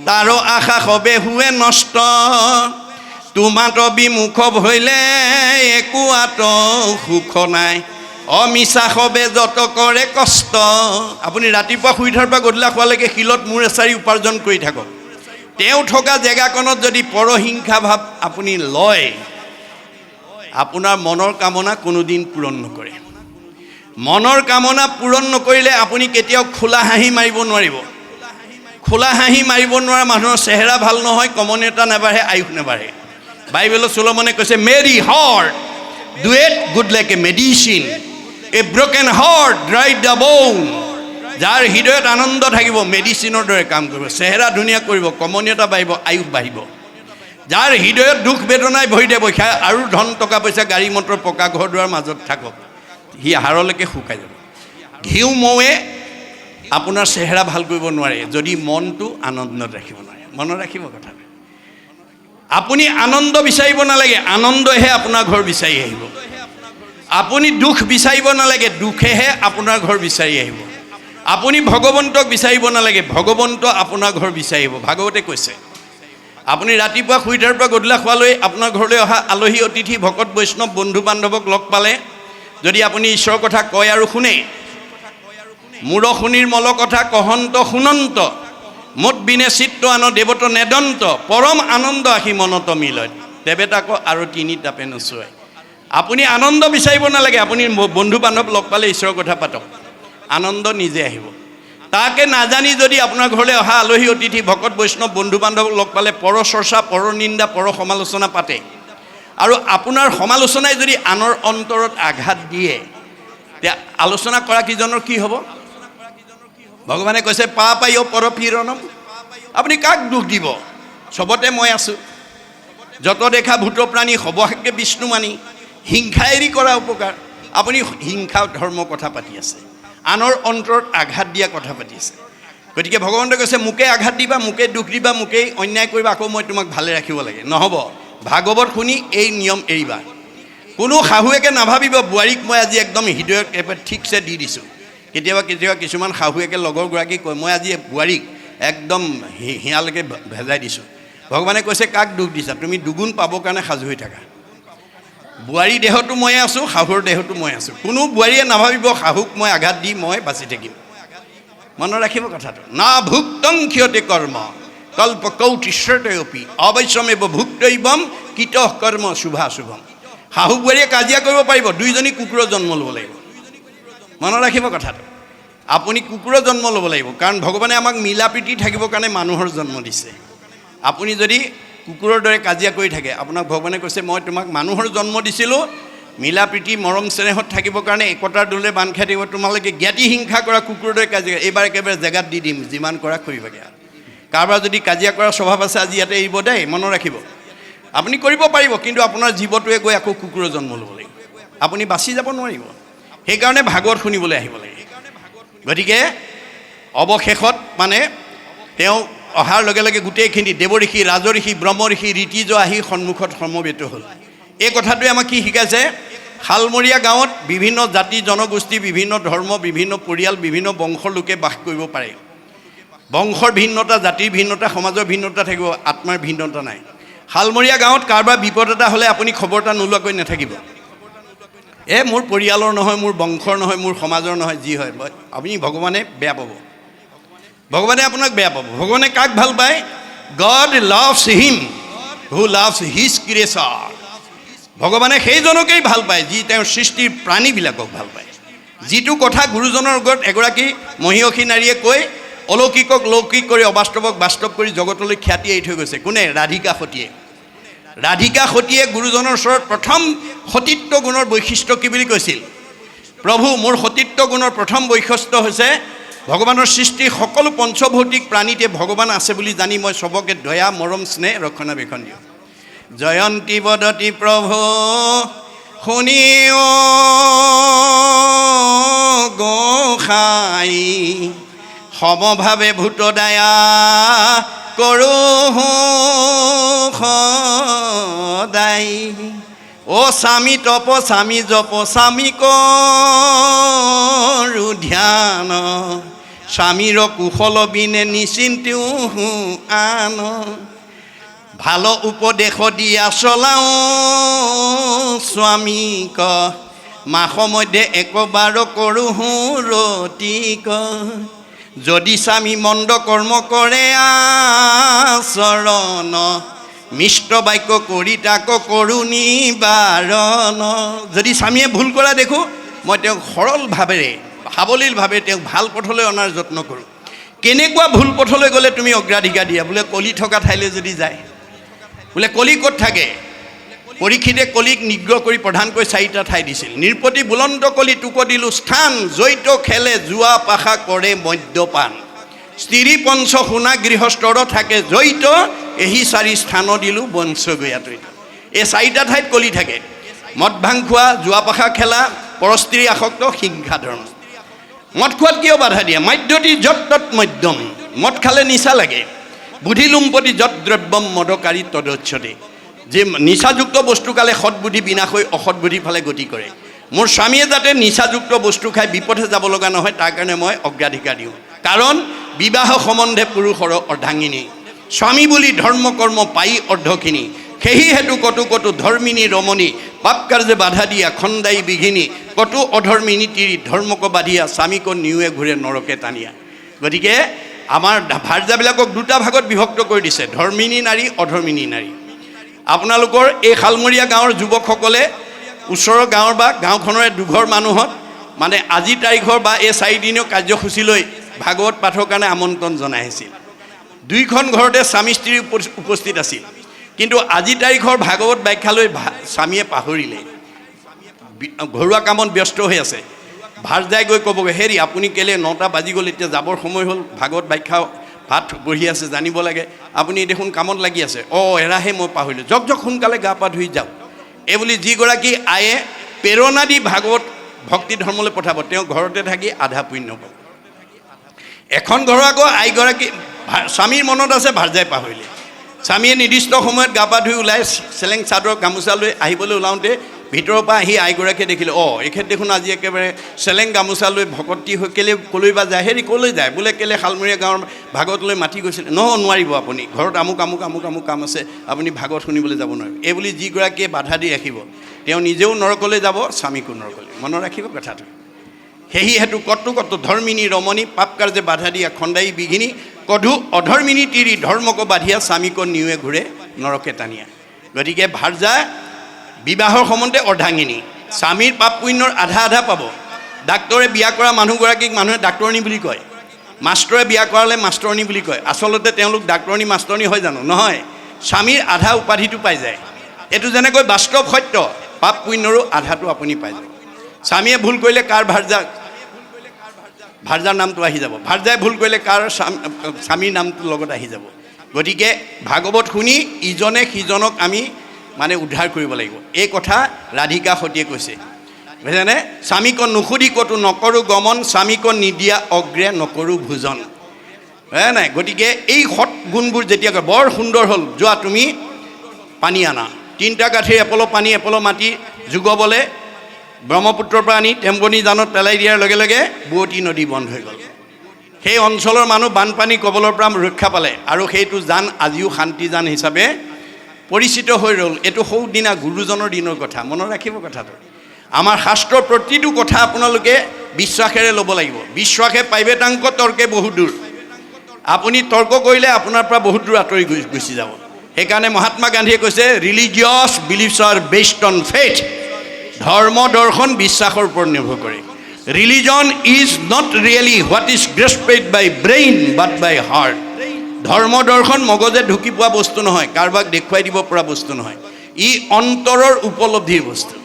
Speaker 1: তাৰো আশা সবে হুৱে নষ্ট, তোমাত বিমুখ ভৈলে একো আত সুখ নাই, অমিছা সবে যত কৰে কষ্ট। আপুনি ৰাতিপুৱা শুই উঠাৰ পৰা গধূলা খোৱালৈকে শিলত মূৰ এচাৰি উপাৰ্জন কৰি থাকক, তেওঁ থকা জেগাকণত যদি পৰহিংসা ভাৱ আপুনি লয়, আপোনাৰ মনৰ কামনা কোনোদিন পূৰণ নকৰে। মনৰ কামনা পূৰণ নকৰিলে আপুনি কেতিয়াও খোলা হাঁহি মাৰিব নোৱাৰিব। খোলা হাঁহি মাৰিব নোৱাৰা মানুহৰ চেহেৰা ভাল নহয়, কমনীয়তা নাবাঢ়ে, আয়ুস নাবাঢ়ে। বাইবেলত চলোমনে কৈছে, মেৰী হাৰ্ট ডুৱেট good like a medicine, A broken heart dried the bone. যাৰ হৃদয়ত আনন্দ থাকিব, মেডিচিনৰ দৰে কাম কৰিব, চেহেৰা ধুনীয়া কৰিব, কমনীয়তা বাঢ়িব, আয়ুস বাঢ়িব। যাৰ হৃদয়ত দুখ বেদনাই ভৰি দিব, আৰু ধন টকা পইচা, গাড়ী মটৰ, পকা ঘৰ দুৱাৰ মাজত থাকক, সি হাড়লৈকে শুকাই যাব। ঘিউ মৌৱে আপোনাৰ চেহেৰা ভাল কৰিব নোৱাৰে যদি মনটো আনন্দত ৰাখিব নোৱাৰে। মনত ৰাখিব কথাটো। আপুনি আনন্দ বিচাৰিব নালাগে, আনন্দহে আপোনাৰ ঘৰ বিচাৰি আহিব। আপুনি দুখ বিচাৰিব নালাগে, দুখেহে আপোনাৰ ঘৰ বিচাৰি আহিব। আপুনি ভগৱন্তক বিচাৰিব নালাগে, ভগৱন্ত আপোনাৰ ঘৰ বিচাৰি আহিব। ভাগৱতে কৈছে, আপুনি ৰাতিপুৱা শুই উঠাৰ পৰা গধূলা খোৱালৈ আপোনাৰ ঘৰলৈ অহা আলহী অতিথি, ভকত বৈষ্ণৱ, বন্ধু বান্ধৱক লগ পালে যদি আপুনি ঈশ্বৰৰ কথা কয় আৰু শুনে, মূৰ শুনিৰ মল কথা কহন্ত শুনন্ত, মোত বিনে চিত্ত আন দেৱত নেদন্ত, পৰম আনন্দ আহি মনত মিলয়, দেৱতাক আৰু তিনি তাপে নচুৱাই। আপুনি আনন্দ বিচাৰিব নালাগে, আপুনি বন্ধু বান্ধৱ লগ পালে ঈশ্বৰৰ কথা পাতক, আনন্দ নিজে আহিব। তাকে নাজানি যদি আপোনাৰ ঘৰলৈ অহা আলহী অতিথি, ভকত বৈষ্ণৱ, বন্ধু বান্ধৱক লগ পালে পৰ চৰ্চা, পৰ নিন্দা, পৰ সমালোচনা পাতে, আৰু আপোনাৰ সমালোচনাই যদি আনৰ অন্তৰত আঘাত দিয়ে, তেতিয়া আলোচনা কৰা কিজনৰ কি হ'ব? ভগৱানে কৈছে, পা পাই পৰপীড়নম। আপুনি কাক দুখ দিব? চবতে মই আছোঁ। যত দেখা ভূত প্ৰাণী সবহাকে বিষ্ণু মানি, হিংসা এৰি কৰা উপকাৰ। আপুনি হিংসা ধৰ্মৰ কথা পাতি আছে, আনৰ অন্তৰত আঘাত দিয়া কথা পাতি আছে। গতিকে ভগৱন্তই কৈছে মোকে আঘাত দিবা, মোকে দুখ দিবা, মোকেই অন্যায় কৰিবা, আকৌ মই তোমাক ভালে ৰাখিব লাগে, নহ'ব। ভাগৱত শুনি এই নিয়ম এৰিবা। কোনো শাহুৱেকে নাভাবিব বোৱাৰীক মই আজি একদম হৃদয়ত এবাৰ ঠিকছে দি দিছোঁ। কেতিয়াবা কিছুমান শাহুৱেকে লগৰগৰাকীক কয় মই আজি বোৱাৰীক একদম হিয়ালৈকে ভেজাই দিছোঁ। ভগৱানে কৈছে কাক দুখ দিছা? তুমি দুগুণ পাবৰ কাৰণে সাজু হৈ থাকা। বোৱাৰী দেহতো মই আছোঁ, শাহুৰ দেহতো মই আছোঁ। কোনো বোৱাৰীয়ে নাভাবিব শাহুক মই আঘাত দি মই বাচি থাকিম। মনত ৰাখিব কথাটো। না ভুক্তং ক্ষতে কৰ্ম কল্প কৌটিশ্বৰতয়পি অৱশ্যমেব ভুক্তৈবম কিতঃ কৰ্ম শুভাশুভম। শাহু বোৱাৰীয়ে কাজিয়া কৰিব পাৰিব, দুইজনী কুকুৰৰ জন্ম ল'ব লাগিব। মনত ৰাখিব কথাটো। আপুনি কুকুৰৰ জন্ম ল'ব লাগিব, কাৰণ ভগৱানে আমাক মিলা প্ৰীতি থাকিবৰ কাৰণে মানুহৰ জন্ম দিছে। আপুনি যদি কুকুৰৰ দৰে কাজিয়া কৰি থাকে, আপোনাক ভগৱানে কৈছে মই তোমাক মানুহৰ জন্ম দিছিলোঁ মিলা প্ৰীতি মৰম চেনেহত থাকিবৰ কাৰণে, একতাৰ দোলে বান্ধ খাই থাকিব। তোমালোকে জ্ঞাতি হিংসা কৰা কুকুৰৰ দৰে কাজিয়া, এইবাৰ একেবাৰে জেগাত দি দিম, যিমান কৰা কৰিবগৈ। কাৰোবাৰ যদি কাজিয়া কৰা স্বভাৱ আছে আজি ইয়াতে এৰিব দেই, মনত ৰাখিব। আপুনি কৰিব পাৰিব, কিন্তু আপোনাৰ জীৱটোৱে গৈ আকৌ কুকুৰৰ জন্ম ল'ব লাগিব, আপুনি বাচি যাব নোৱাৰিব। সেইকাৰণে ভাগৱত শুনিবলৈ আহিব লাগে। গতিকে অৱশেষত মানে তেওঁ অহাৰ লগে লগে গোটেইখিনি দেৱঋষি, ৰাজঋষি, ব্ৰহ্মঋষি, ঋতিজ আহি সন্মুখত সমবেত হ'ল। এই কথাটোৱে আমাক কি শিকাইছে? শালমৰীয়া গাঁৱত বিভিন্ন জাতি জনগোষ্ঠী, বিভিন্ন ধৰ্ম, বিভিন্ন পৰিয়াল, বিভিন্ন বংশৰ লোকে বাস কৰিব পাৰে। বংশৰ ভিন্নতা, জাতিৰ ভিন্নতা, সমাজৰ ভিন্নতা থাকিব, আত্মাৰ ভিন্নতা নাই। শালমৰীয়া গাঁৱত কাৰোবাৰ বিপদ এটা হ'লে আপুনি খবৰ এটা নোলোৱাকৈ নাথাকিব। মোৰ পৰিয়ালৰ নহয়, মোৰ বংশৰ নহয়, মোৰ সমাজৰ নহয়, যি হয় আপুনি ভগৱানে বেয়া পাব। ভগৱানে আপোনাক বেয়া পাব। ভগৱানে কাক ভাল পায়? গড লাভছ হিম হু লাভছ হিজ ক্ৰিয়েচাৰ। ভগৱানে সেইজনকেই ভাল পায় যি তেওঁৰ সৃষ্টিৰ প্ৰাণীবিলাকক ভাল পায়। যিটো কথা গুৰুজনৰ আগত এগৰাকী মহিয়সী নাৰীয়ে কৈ অলৌকিকক লৌকিক কৰি অবাস্তৱক বাস্তৱ কৰি জগতলৈ খ্যাতি এৰি থৈ গৈছে। কোনে? ৰাধিকা সতীয়ে। ৰাধিকা সতীয়ে গুৰুজনৰ ওচৰত প্ৰথম সতীত্ব গুণৰ বৈশিষ্ট্য কি বুলি কৈছিল? প্ৰভু, মোৰ সতীত্ব গুণৰ প্ৰথম বৈশিষ্ট্য হৈছে ভগৱানৰ সৃষ্টিৰ সকলো পঞ্চভৌতিক প্ৰাণীতে ভগৱান আছে বুলি জানি মই চবকে দয়া, মৰম, স্নেহ, ৰক্ষণাবেক্ষণ দিওঁ। জয়ন্তী বদতি প্ৰভু শুনিও গোসাই, সমভাৱে ভূত দয়া কৰোঁ সদায়। অ স্বামী তপ, স্বামী জপ, স্বামী কৰোঁ ধ্যান, স্বামীৰ কুশল বিনে নিচিন্তেও আন। ভাল উপদেশ দিয়া চলাওঁ স্বামীক, মাস মধ্যে একবাৰ কৰোঁ ৰতিক। যদি স্বামী মন্দ কৰ্ম কৰে আচৰণ, মিষ্ট বাক্য কৰি তাক কৰোঁ নিবাৰণ। যদি স্বামীয়ে ভুল কৰা দেখোঁ মই তেওঁক সৰল ভাৱেৰে, সাৱলীলভাৱে তেওঁক ভাল পথলৈ অনাৰ যত্ন কৰোঁ। কেনেকুৱা ভুল পথলৈ গ'লে তুমি অগ্ৰাধিকাৰ দিয়া? বোলে কলি থকা ঠাইলৈ যদি যায়, বোলে কলি ক'ত থাকে? পৰীক্ষিতে কলিক নিগ্ৰহ কৰি প্ৰধানকৈ 4টা ঠাই দিছিল। নিৰপতি বুলন্ত কলি তোক দিলোঁ স্থান, জৈত খেলে জুৱা পাশা কৰে মদ্যপান। স্ত্ৰী পঞ্চ সোণা গৃহস্থৰ থাকে জৈত, এই 4 স্থান দিলোঁ বঞ্চ গয়াতৈত। এই 4টা ঠাইত কলি থাকে। মদ ভাং খোৱা, জুৱা পাশা খেলা, পৰস্ত্ৰী আসক্ত, হিংসা ধৰ্ম। মদ খোৱাত কিয় বাধা দিয়া? মাধ্যতি যত তৎ মধ্যম, মদ খালে নিচা লাগে। বুদ্ধি লুম্পতি যত দ্ৰব্যম মদকাৰী তদচ্ছতে। যে নিচাযুক্ত বস্তু খালে সৎবুদ্ধি বিনাশ হৈ অসৎ বুদ্ধি ফালে গতি কৰে। মোৰ স্বামীয়ে যাতে নিচাযুক্ত বস্তু খাই বিপথে যাব লগা নহয় তাৰ কাৰণে মই অগ্ৰাধিকাৰ দিওঁ। কাৰণ বিবাহ সম্বন্ধে পুৰুষৰ অৰ্ধাংগিনী, স্বামী বুলি ধৰ্ম কৰ্ম পাই অৰ্ধখিনি। সেই হেতু কটু কটু ধৰ্মিনী ৰমণী, পাপ কাৰ্যে বাধা দিয়া খন্দাই বিঘিনী। কটু অধৰ্মিনী তিৰি ধৰ্মক বাধিয়া, স্বামীক নিউৱে ঘূৰে নৰকে টানিয়া। গতিকে আমাৰ ভাৰ্যাবিলাকক 2টা ভাগত বিভক্ত কৰি দিছে, ধৰ্মিনী নাৰী, অধৰ্মিনী নাৰী। আপোনালোকৰ এই শালমৰীয়া গাঁৱৰ যুৱকসকলে ওচৰৰ গাঁৱৰ বা গাঁওখনৰে দুঘৰ মানুহত মানে আজি তাৰিখৰ বা এই 4 দিনীয় কাৰ্যসূচীলৈ ভাগৱত পাঠৰ কাৰণে আমন্ত্ৰণ জনাই আহিছিল। 2খন ঘৰতে স্বামী স্ত্ৰী উপস্থিত আছিল, কিন্তু আজি তাৰিখৰ ভাগৱত ব্যাখ্যালৈ স্বামীয়ে পাহৰিলে, ঘৰুৱা কামত ব্যস্ত হৈ আছে। ভাৰ্যাই গৈ ক'বগৈ, হেৰি আপুনি কেলৈ 9টা বাজি গ'ল, এতিয়া যাবৰ সময় হ'ল, ভাগৱত ব্যাখ্যা ভাত বহি আছে, জানিব লাগে, আপুনি দেখোন কামত লাগি আছে। এৰাহে মই পাহৰিলোঁ, যক সোনকালে গা পা ধুই যাওক। এইবুলি যিগৰাকী আয়ে প্ৰেৰণা দি ভাগৱত ভক্তি ধৰ্মলৈ পঠাব, তেওঁ ঘৰতে থাকি আধা পুণ্য পাব। এখন ঘৰৰ আকৌ আইগৰাকী স্বামীৰ মনত আছে, ভাৰ্যাই পাহৰিলে। স্বামীয়ে নিৰ্দিষ্ট সময়ত গা পা ধুই ওলাই চেলেং চাদৰ গামোচা লৈ আহিবলৈ ওলাওঁতে ভিতৰৰ পৰা আহি আইগৰাকীয়ে দেখিলে, এখেত দেখোন আজি একেবাৰে চেলেং গামোচা লৈ ভকতি হৈ কেলৈ ক'লৈ বা যায়, হেৰি ক'লৈ যায় বোলে, কেলৈ শালমৰীয়া গাঁৱৰ ভাগৱতলৈ মাতি গৈছিলে। নোৱাৰিব আপুনি, ঘৰত আমুক আমুক আমুক আমুক কাম আছে, আপুনি ভাগৱত শুনিবলৈ যাব নোৱাৰিব। এই বুলি যিগৰাকীয়ে বাধা দি ৰাখিব, তেওঁ নিজেও নৰকলৈ যাব, স্বামীকো নৰকলৈ। মনত ৰাখিব কথাটো। সেহি হেতু কতু কতু ধৰ্মিনী ৰমণী পাপ কাৰ্যে বাধা দিয়া খণ্ডাই বিঘিনী কধু অধৰ্মিনী তিৰি ধৰ্মক বাধিয়া স্বামীক নিউৱে ঘূৰে নৰকে টানিয়া। গতিকে ভাৰ্যা বিবাহৰ সম্বন্ধে অৰ্ধাংগিনী, স্বামীৰ পাপ পুণ্যৰ আধা আধা পাব। ডাক্তৰে বিয়া কৰা মানুহগৰাকীক মানুহে ডাক্তৰণী বুলি কয়, মাষ্টৰে বিয়া কৰালে মাষ্টৰণী বুলি কয়। আচলতে তেওঁলোক ডাক্তৰণী মাষ্টৰণী হয় জানো? নহয়, স্বামীৰ আধা উপাধিটো পাই যায়। এইটো যেনেকৈ বাস্তৱ সত্য, পাপ পুণ্যৰো আধাটো আপুনি পাই যায়। স্বামীয়ে ভুল কৰিলে কাৰ ভাৰ্যাৰ নামটো আহি যাব, ভাৰ্যাই ভুল কৰিলে কাৰ স্বামীৰ নামটো লগত আহি যাব। গতিকে ভাগৱত শুনি ইজনে সিজনক আমি উদ্ধাৰ কৰিব লাগিব। এই কথা ৰাধিকা সতীয়ে কৈছে, বুজিছেনে? স্বামীক নুসুধি ক'তো নকৰোঁ গমন, স্বামীক নিদিয়া অগ্ৰে নকৰোঁ ভোজন। হয় নাই? গতিকে এই সৎ গুণবোৰ যেতিয়া বৰ সুন্দৰ হ'ল, যোৱা তুমি পানী আনা, 3টা কাঠিৰ এপল পানী এপল মাটি যোগবলৈ ব্ৰহ্মপুত্ৰৰ পৰা আনি টেম্বনি জানত পেলাই দিয়াৰ লগে লগে বুৱতী নদী বন্ধ হৈ গ'ল। সেই অঞ্চলৰ মানুহ বানপানী কবলৰ পৰা ৰক্ষা পালে, আৰু সেইটো জান আজিও শান্তি জান হিচাপে পৰিচিত হৈ ৰ'ল। এইটো সৌদিনা গুৰুজনৰ দিনৰ কথা, মনত ৰাখিব কথাটো। আমাৰ শাস্ত্ৰৰ প্ৰতিটো কথা আপোনালোকে বিশ্বাসেৰে ল'ব লাগিব। বিশ্বাসে পাইবেতাংক তৰ্কে বহুত দূৰ। আপুনি তৰ্ক কৰিলে আপোনাৰ পৰা বহুত দূৰ আঁতৰি গুচি যাব। সেইকাৰণে মহাত্মা গান্ধীয়ে কৈছে, religious beliefs are based on faith. ধৰ্ম দৰ্শন বিশ্বাসৰ ওপৰত নিৰ্ভৰ কৰে। Religion is not really what is grasped by brain but by heart. ধৰ্ম দৰ্শন মগজে ঢুকি পোৱা বস্তু নহয়, কাৰোবাক দেখুৱাই দিব পৰা বস্তু নহয়, ই অন্তৰৰ উপলব্ধিৰ বস্তু।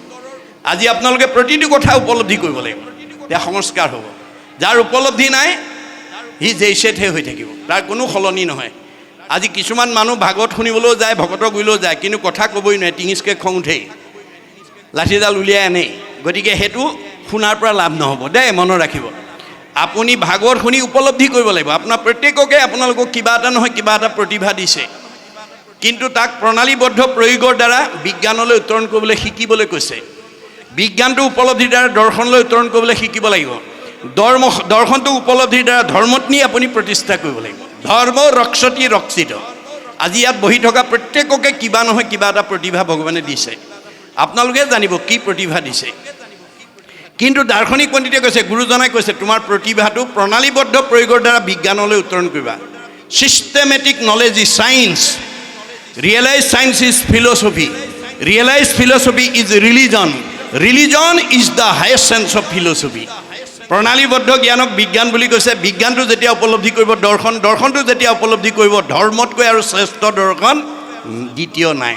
Speaker 1: আজি আপোনালোকে প্ৰতিটো কথা উপলব্ধি কৰিব লাগিব, তেতিয়া সংস্কাৰ হ'ব। যাৰ উপলব্ধি নাই সি জেইছেতহে হৈ থাকিব, তাৰ কোনো সলনি নহয়। আজি কিছুমান মানুহ ভাগৱত শুনিবলৈও যায়, ভকতৰ গুৰিলৈও যায়, কিন্তু কথা ক'বই নোৱাৰে, টিঙিচকৈ খং উঠেই, লাঠিডাল উলিয়াই আনেই। গতিকে সেইটো শুনাৰ পৰা লাভ নহ'ব দেই, মনত ৰাখিব। আপুনি ভাগৱত শুনি উপলব্ধি কৰিব লাগিব। আপোনাৰ প্ৰত্যেককে আপোনালোকক কিবা এটা নহয় কিবা এটা প্ৰতিভা দিছে, কিন্তু তাক প্ৰণালীবদ্ধ প্ৰয়োগৰ দ্বাৰা বিজ্ঞানলৈ উত্তৰণ কৰিবলৈ শিকিবলৈ কৈছে। বিজ্ঞানটো উপলব্ধিৰ দ্বাৰা দৰ্শনলৈ উত্তৰণ কৰিবলৈ শিকিব লাগিব। দৰ্শনটো উপলব্ধিৰ দ্বাৰা ধৰ্মত নি আপুনি প্ৰতিষ্ঠা কৰিব লাগিব। ধৰ্ম ৰক্ষতি ৰক্ষিত। আজি ইয়াত বহি থকা প্ৰত্যেককে কিবা নহয় কিবা এটা প্ৰতিভা ভগৱানে দিছে, আপোনালোকে জানিব কি প্ৰতিভা দিছে। কিন্তু দাৰ্শনিক পণ্ডিতে কৈছে, গুৰুজনাই কৈছে, তোমাৰ প্ৰতিভাটো প্ৰণালীবদ্ধ প্ৰয়োগৰ দ্বাৰা বিজ্ঞানলৈ উত্তৰণ কৰিবা। Systematic knowledge is science, realised science is philosophy, realised philosophy is religion, religion is the highest sense of philosophy. প্ৰণালীবদ্ধ জ্ঞানক বিজ্ঞান বুলি কৈছে। বিজ্ঞানটো যেতিয়া উপলব্ধি কৰিব দৰ্শন, দৰ্শনটো যেতিয়া উপলব্ধি কৰিব ধৰ্মতকৈ আৰু শ্ৰেষ্ঠ দৰ্শন দ্বিতীয় নাই।